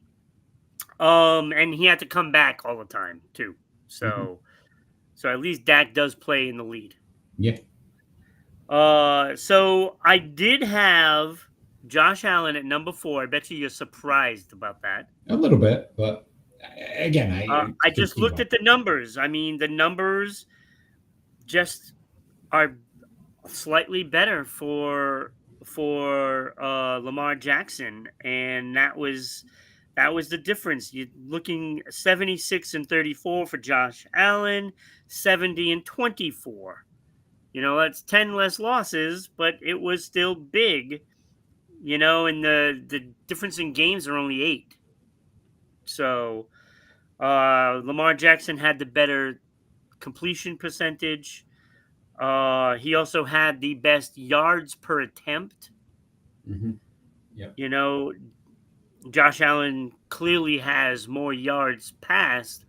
and he had to come back all the time too. So, so at least Dak does play in the lead. Yeah. So I did have Josh Allen at number 4. I bet you're surprised about that. A little bit, but again, I just looked at the numbers. I mean, the numbers just are slightly better for Lamar Jackson, and that was the difference. You're looking 76-34 for Josh Allen, 70-24. That's 10 less losses, but it was still big. And the difference in games are only 8. So Lamar Jackson had the better completion percentage. He also had the best yards per attempt. Mm-hmm. Yep. Josh Allen clearly has more yards passed.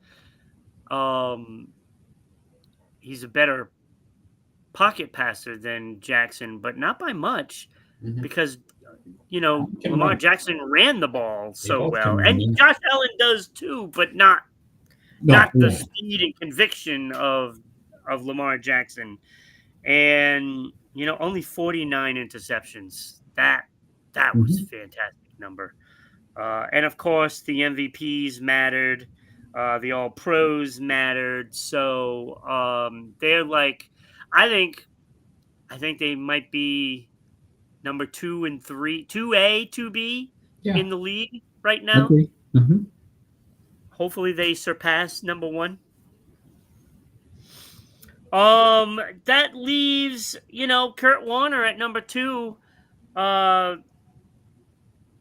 He's a better pocket passer than Jackson, but not by much, because Lamar Jackson ran the ball so well, and Josh Allen does too, but not the speed and conviction of Lamar Jackson. And only 49 interceptions. That was a fantastic number. And of course, the MVPs mattered. The All Pros mattered. So they're like, I think they might be number 2 and 3, 2A, 2B in the league right now. Okay. Mm-hmm. Hopefully they surpass number 1. That leaves, Kurt Warner at number 2.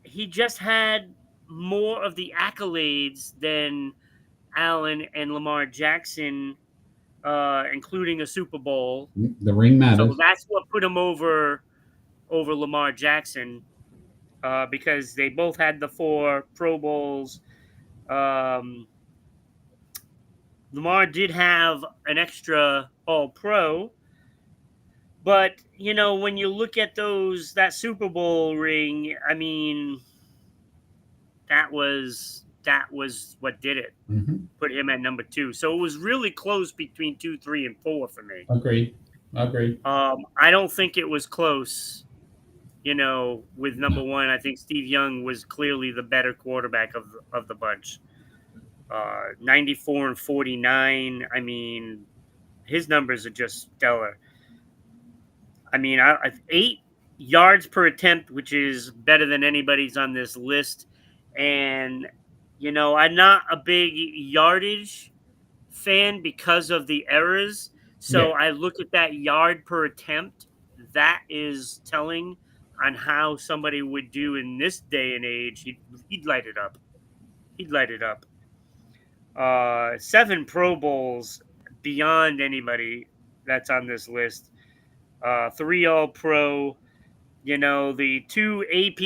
He just had more of the accolades than Allen and Lamar Jackson, including a Super Bowl. The ring matters. So that's what put him over Lamar Jackson, because they both had the 4 Pro Bowls. Lamar did have an extra All-Pro, but when you look at that Super Bowl ring, I mean, that was what did it. Put him at number 2. So it was really close between 2, 3, and 4 for me. Agreed. I don't think it was close. With number 1, I think Steve Young was clearly the better quarterback of the bunch. 94 and 49. I mean, his numbers are just stellar. I mean, 8 yards per attempt, which is better than anybody's on this list. And, I'm not a big yardage fan because of the errors. So I look at that yard per attempt. That is telling on how somebody would do in this day and age. He'd light it up. 7 Pro Bowls beyond anybody that's on this list. 3 All-Pro, the 2 AP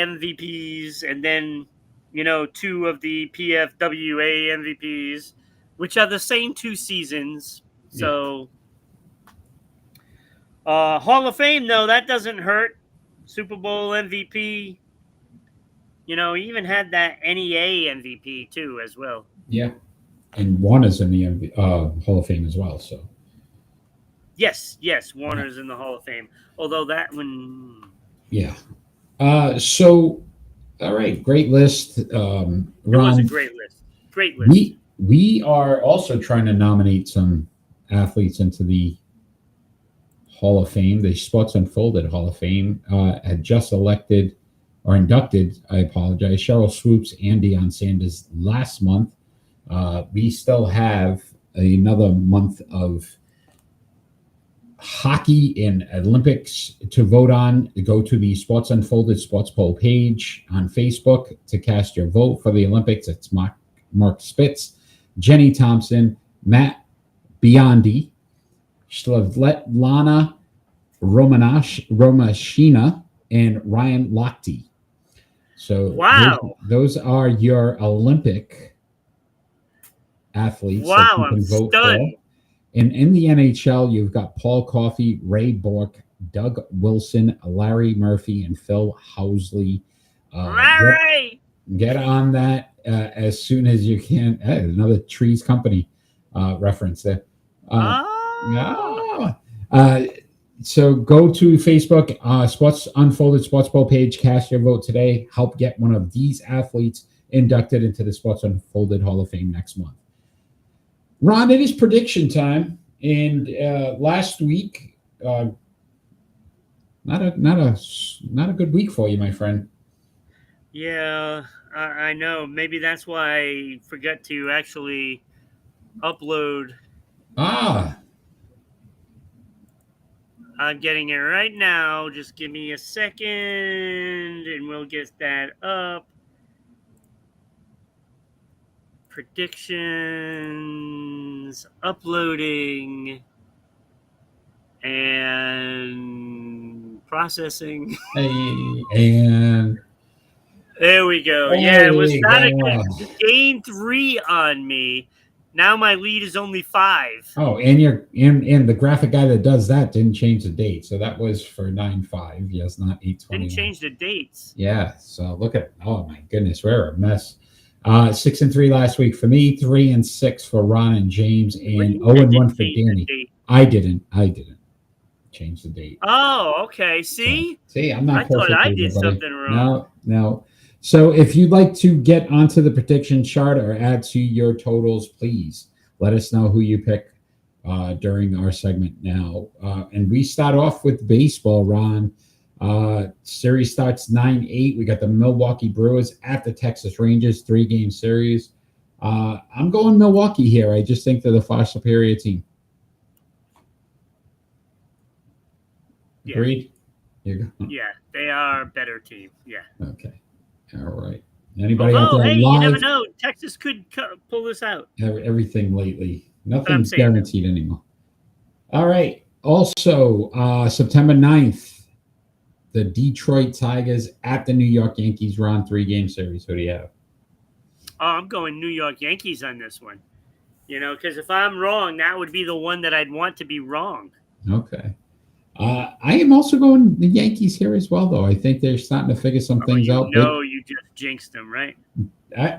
MVPs, and then, 2 of the PFWA MVPs, which are the same 2 seasons. So, Hall of Fame, though, that doesn't hurt. Super Bowl MVP. He even had that NEA MVP, too, as well. Yeah. And Warner's in the Hall of Fame as well, so. Yes, Warner's in the Hall of Fame. Although that one... Yeah. So, all right, great list. Ron, it was a great list. We are also trying to nominate some athletes into the Hall of Fame. The Sports Unfolded Hall of Fame had just inducted, Cheryl Swoops and Deion Sanders last month. We still have another month of hockey and Olympics to vote on. Go to the Sports Unfolded Sports Poll page on Facebook to cast your vote for the Olympics. It's Mark Spitz, Jenny Thompson, Matt Biondi, Lana Romashina, and Ryan Lochte. So wow, those are your Olympic athletes. Wow, that you can vote for. And in the NHL, you've got Paul Coffey, Ray Bourque, Doug Wilson, Larry Murphy, and Phil Housley. Larry! Get on that as soon as you can. Hey, another Trees Company reference there. So go to Facebook, Sports Unfolded Sports Bowl page, cast your vote today. Help get one of these athletes inducted into the Sports Unfolded Hall of Fame next month. Ron, it is prediction time, and last week, not a good week for you, my friend. Yeah, I know. Maybe that's why I forgot to actually upload. I'm getting it right now. Just give me a second, and we'll get that up. Predictions, uploading, and processing. And there we go. Yeah, it was not a good gain 3 on me. Now my lead is only 5. Oh, and the graphic guy that does that didn't change the date, so that was for 9/5. Yes, not 8/20. Didn't change the dates. Yeah. So look at oh my goodness, we're a mess. 6-3 last week for me, 3-6 for Ron and James, and 0-1 for Danny. I didn't change the date. Oh, okay. See, I'm not. I thought I did something wrong. No. So if you'd like to get onto the prediction chart or add to your totals, please let us know who you pick during our segment now. And we start off with baseball, Ron. Series starts 9-8. We got the Milwaukee Brewers at the Texas Rangers, 3-game series. I'm going Milwaukee here. I just think they're the far superior team. Yeah. Agreed? Yeah, they are a better team. Yeah. Okay. All right. Anybody out there live? You never know. Texas could pull this out. Everything lately. Nothing's guaranteed anymore. All right. Also, September 9th, the Detroit Tigers at the New York Yankees run 3-game series. Who do you have? Oh, I'm going New York Yankees on this one. Because if I'm wrong, that would be the one that I'd want to be wrong. Okay. I am also going the Yankees here as well, though. I think they're starting to figure some things out. You just jinxed them, right?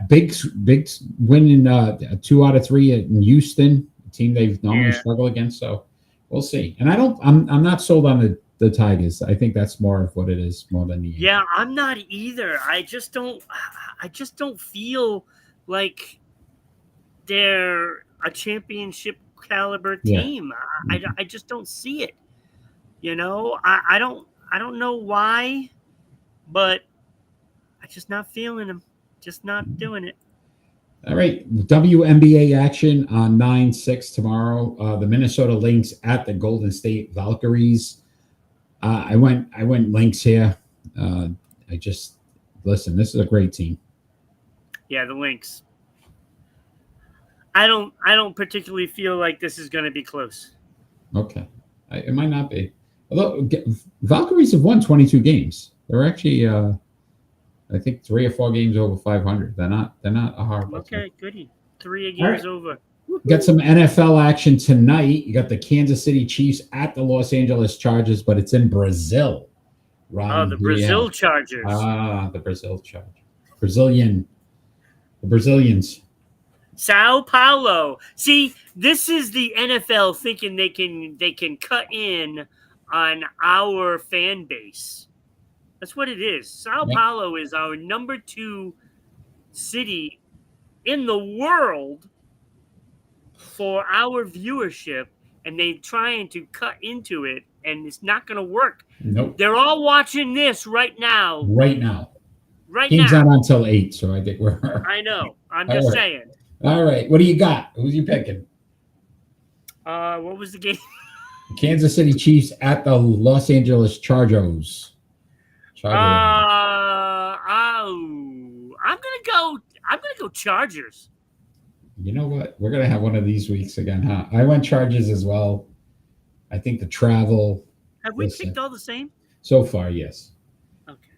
Big win in 2 out of 3 in Houston, a team they've normally struggled against. So we'll see. And I'm not sold on the Tigers. I think that's more of what it is more than the Yankees. Yeah, I'm not either. I just don't feel like they're a championship caliber team. Yeah. I just don't see it. I don't know why, but I'm just not feeling them. Just not doing it. All right. WNBA action on 9/6 tomorrow. The Minnesota Lynx at the Golden State Valkyries. I went Lynx here. Listen, this is a great team. Yeah, the Lynx. I don't particularly feel like this is going to be close. Okay. It might not be. Although Valkyries have won 22 games. They're actually, I think, 3 or 4 games over 500. They're not a horrible team. Okay, goody. 3 games over. Got some NFL action tonight. You got the Kansas City Chiefs at the Los Angeles Chargers, but it's in Brazil. Ron, the Brazil Chargers. The Brazil Chargers. The Brazilians. Sao Paulo. See, this is the NFL thinking they can cut in on our fan base. That's what it is. Sao Paulo is our number 2 city in the world for our viewership, and they're trying to cut into it, and it's not going to work. Nope. They're all watching this right now. Game's not until 8, so I think we're. I know. I'm just saying. All right. What do you got? Who's you picking? What was the game? Kansas City Chiefs at the Los Angeles Chargers. I'm gonna go Chargers. You know what? We're gonna have one of these weeks again, huh? I went Chargers as well. I think the travel. Have we picked all the same? So far, yes. Okay.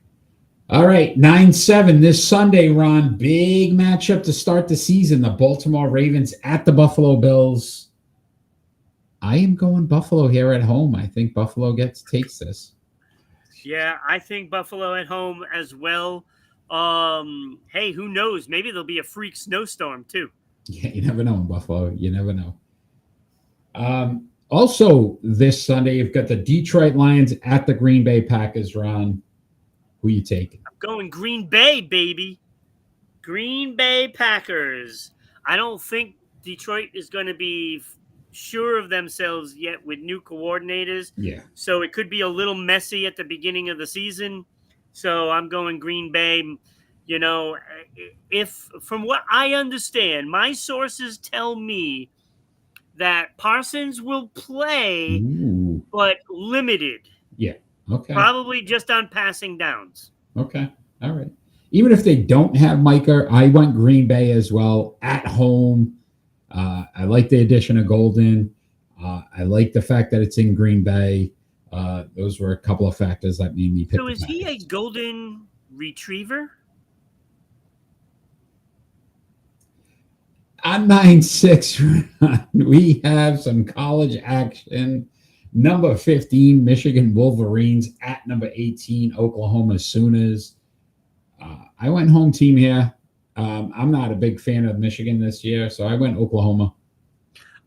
All right, 9/7 this Sunday, Ron. Big matchup to start the season. The Baltimore Ravens at the Buffalo Bills. I am going Buffalo here at home. I think Buffalo takes this. Yeah, I think Buffalo at home as well. Hey, who knows? Maybe there'll be a freak snowstorm too. Yeah, you never know in Buffalo. You never know. Also, this Sunday, you've got the Detroit Lions at the Green Bay Packers. Ron, who you taking? I'm going Green Bay, baby. Green Bay Packers. I don't think Detroit is going to be sure of themselves yet with new coordinators. Yeah. So it could be a little messy at the beginning of the season. So I'm going Green Bay. You know, if from what I understand, my sources tell me that Parsons will play, but limited. Yeah. Okay. Probably just on passing downs. Okay. All right. Even if they don't have Micah, I went Green Bay as well at home. I like the addition of Golden. I like the fact that it's in Green Bay. Those were a couple of factors that made me pick. So is he a golden retriever? On 9-6, we have some college action. Number 15, Michigan Wolverines at number 18, Oklahoma Sooners. I went home team here. I'm not a big fan of Michigan this year, so I went Oklahoma.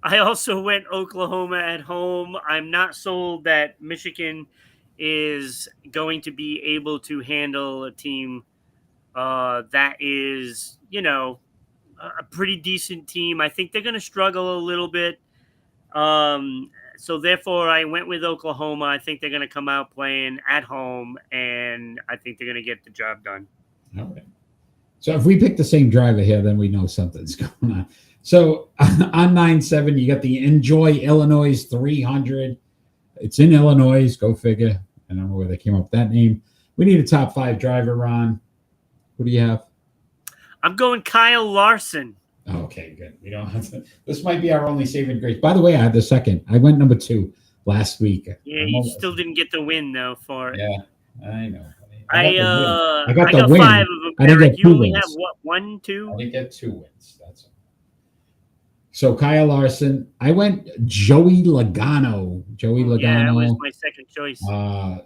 I also went Oklahoma at home. I'm not sold that Michigan is going to be able to handle a team that is, you know, a pretty decent team. I think they're going to struggle a little bit. So therefore, I went with Oklahoma. I think they're going to come out playing at home, and I think they're going to get the job done. All right. So if we pick the same driver here, then we know something's going on. So on 9-7, you got the Enjoy Illinois 300. It's in Illinois. Go figure. I don't know where they came up with that name. We need a top 5 driver, Ron. Who do you have? I'm going Kyle Larson. Okay, good. We don't have to. This might be our only saving grace. By the way, I had the second. I went number 2 last week. Yeah, you still didn't get the win though for it. Yeah, I know. I got the win. 5 of them. I didn't get 2 you only wins. have what, 1, 2? I didn't get 2 wins. That's all. So Kyle Larson. I went Joey Logano. Yeah, that was my second choice.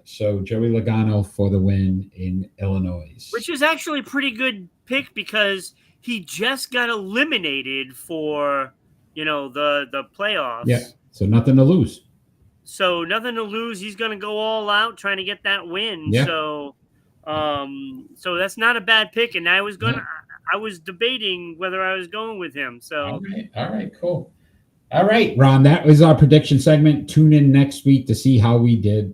So Joey Logano for the win in Illinois. Which is actually a pretty good pick because he just got eliminated for, you know, the playoffs. Yeah. So nothing to lose. So nothing to lose. He's going to go all out trying to get that win. Yeah. So that's not a bad pick. And I was debating whether I was going with him. So all right, cool. All right, Ron, that was our prediction segment. Tune in next week to see how we did.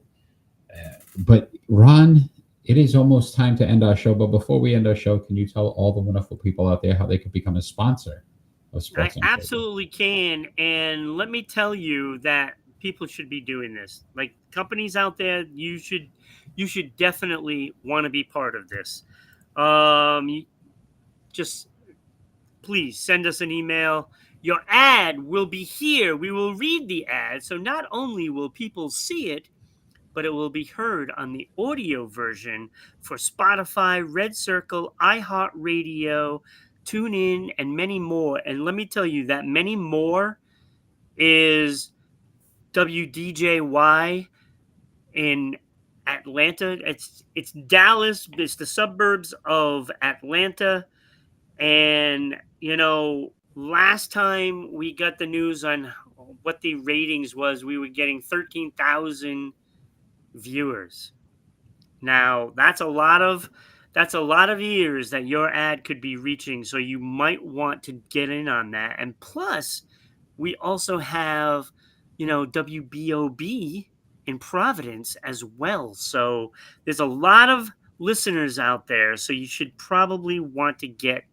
But Ron, it is almost time to end our show. But before we end our show, can you tell all the wonderful people out there how they could become a sponsor of Sports I absolutely can. And let me tell you that people should be doing this. Like companies out there, you should definitely want to be part of this. Just please send us an email. Your ad will be here. We will read the ad. So not only will people see it, but it will be heard on the audio version for Spotify, Red Circle, iHeartRadio, TuneIn, and many more. And let me tell you that many more is WDJY in Atlanta. It's Dallas. It's the suburbs of Atlanta. And, you know, last time we got the news on what the ratings was, we were getting 13,000 viewers. Now, that's a lot of ears that your ad could be reaching. So you might want to get in on that. And plus, we also have, you know, WBOB in Providence as well. So there's a lot of listeners out there. So you should probably want to get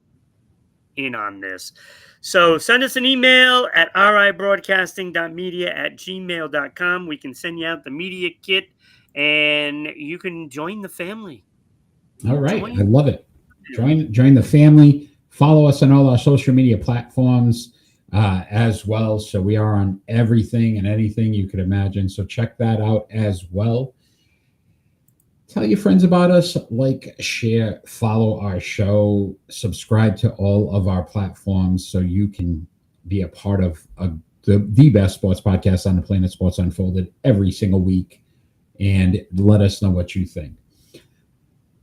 in on this. So send us an email at ribroadcasting.media@gmail.com. We can send you out the media kit and you can join the family. All right. I love it. Join the family. Follow us on all our social media platforms as well. So we are on everything and anything you could imagine. So check that out as well. Tell your friends about us, like, share, follow our show, subscribe to all of our platforms so you can be a part of the best sports podcast on the planet, Sports Unfolded, every single week. And let us know what you think.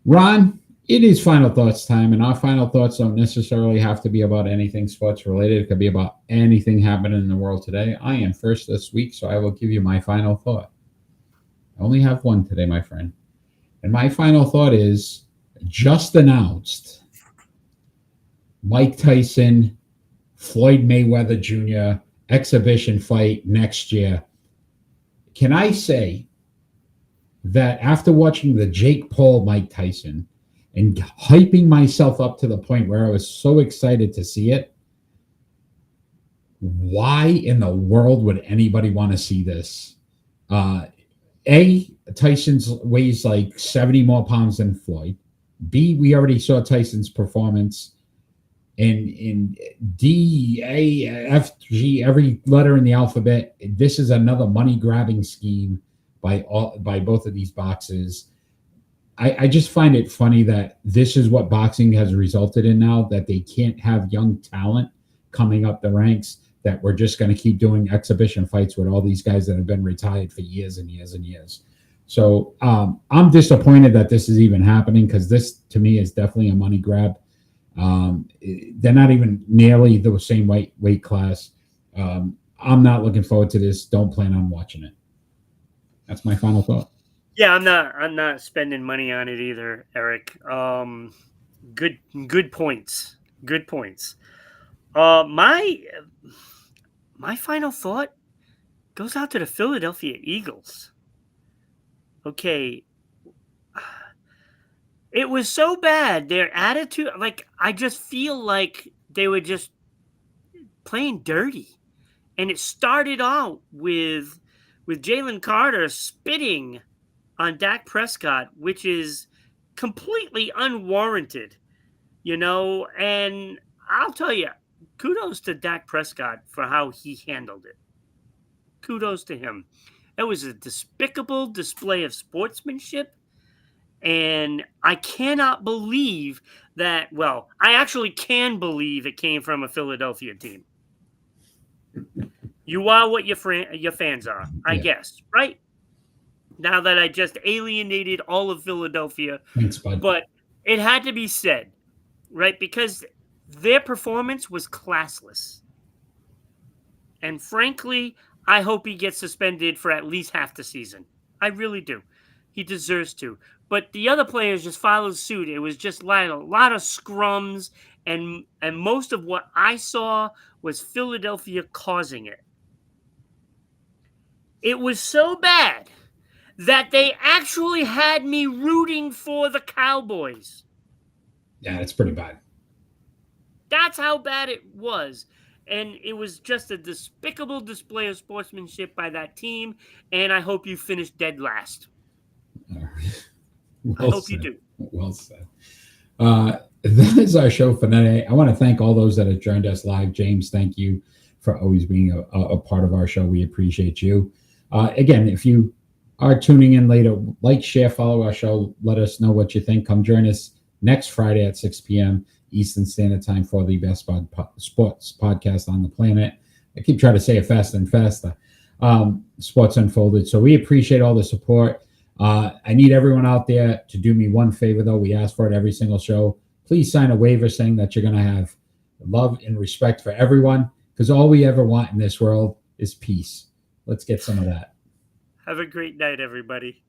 Ron, It is final thoughts time, and our final thoughts don't necessarily have to be about anything sports related. It could be about anything happening in the world today. I am first this week, so I will give you my final thought. I only have one today, my friend. And my final thought is just announced Mike Tyson, Floyd Mayweather Jr. exhibition fight next year. Can I say that after watching the Jake Paul Mike Tyson and hyping myself up to the point where I was so excited to see it, why in the world would anybody want to see this? Tyson's weighs like 70 more pounds than Floyd. B, we already saw Tyson's performance. In D, A, F, G, every letter in the alphabet. This is another money-grabbing scheme by both of these boxes. I just find it funny that this is what boxing has resulted in now, that they can't have young talent coming up the ranks, that we're just going to keep doing exhibition fights with all these guys that have been retired for years and years and years. So I'm disappointed that this is even happening, because this, to me, is definitely a money grab. They're not even nearly the same weight class. I'm not looking forward to this. Don't plan on watching it. That's my final thought. Yeah, I'm not spending money on it either, Eric. Good points. Good points. My final thought goes out to the Philadelphia Eagles. Okay. It was so bad. Their attitude, like, I just feel like they were just playing dirty. And it started out with Jalen Carter spitting on Dak Prescott, which is completely unwarranted, and I'll tell you, kudos to Dak Prescott for how he handled it. Kudos to him. It was a despicable display of sportsmanship, and I cannot believe that, well, I actually can believe it came from a Philadelphia team. You are what your fans are, I guess, right? Now that I just alienated all of Philadelphia. Thanks, bud. But it had to be said, right? Because their performance was classless. And frankly, I hope he gets suspended for at least half the season. I really do. He deserves to. But the other players just followed suit. It was just like a lot of scrums, and most of what I saw was Philadelphia causing it. It was so bad that they actually had me rooting for the Cowboys. Yeah, it's pretty bad. That's how bad it was. And it was just a despicable display of sportsmanship by that team. And I hope you finish dead last. Well I hope you do. Well said. That is our show for today. I want to thank all those that have joined us live. James, thank you for always being a part of our show. We appreciate you. Again, if you are tuning in later, like, share, follow our show. Let us know what you think. Come join us next Friday at 6 p.m. Eastern Standard Time for the best sports podcast on the planet. I keep trying to say it faster and faster. Sports Unfolded. So we appreciate all the support. I need everyone out there to do me one favor, though. We ask for it every single show. Please sign a waiver saying that you're going to have love and respect for everyone, because all we ever want in this world is peace. Let's get some of that. Have a great night, everybody.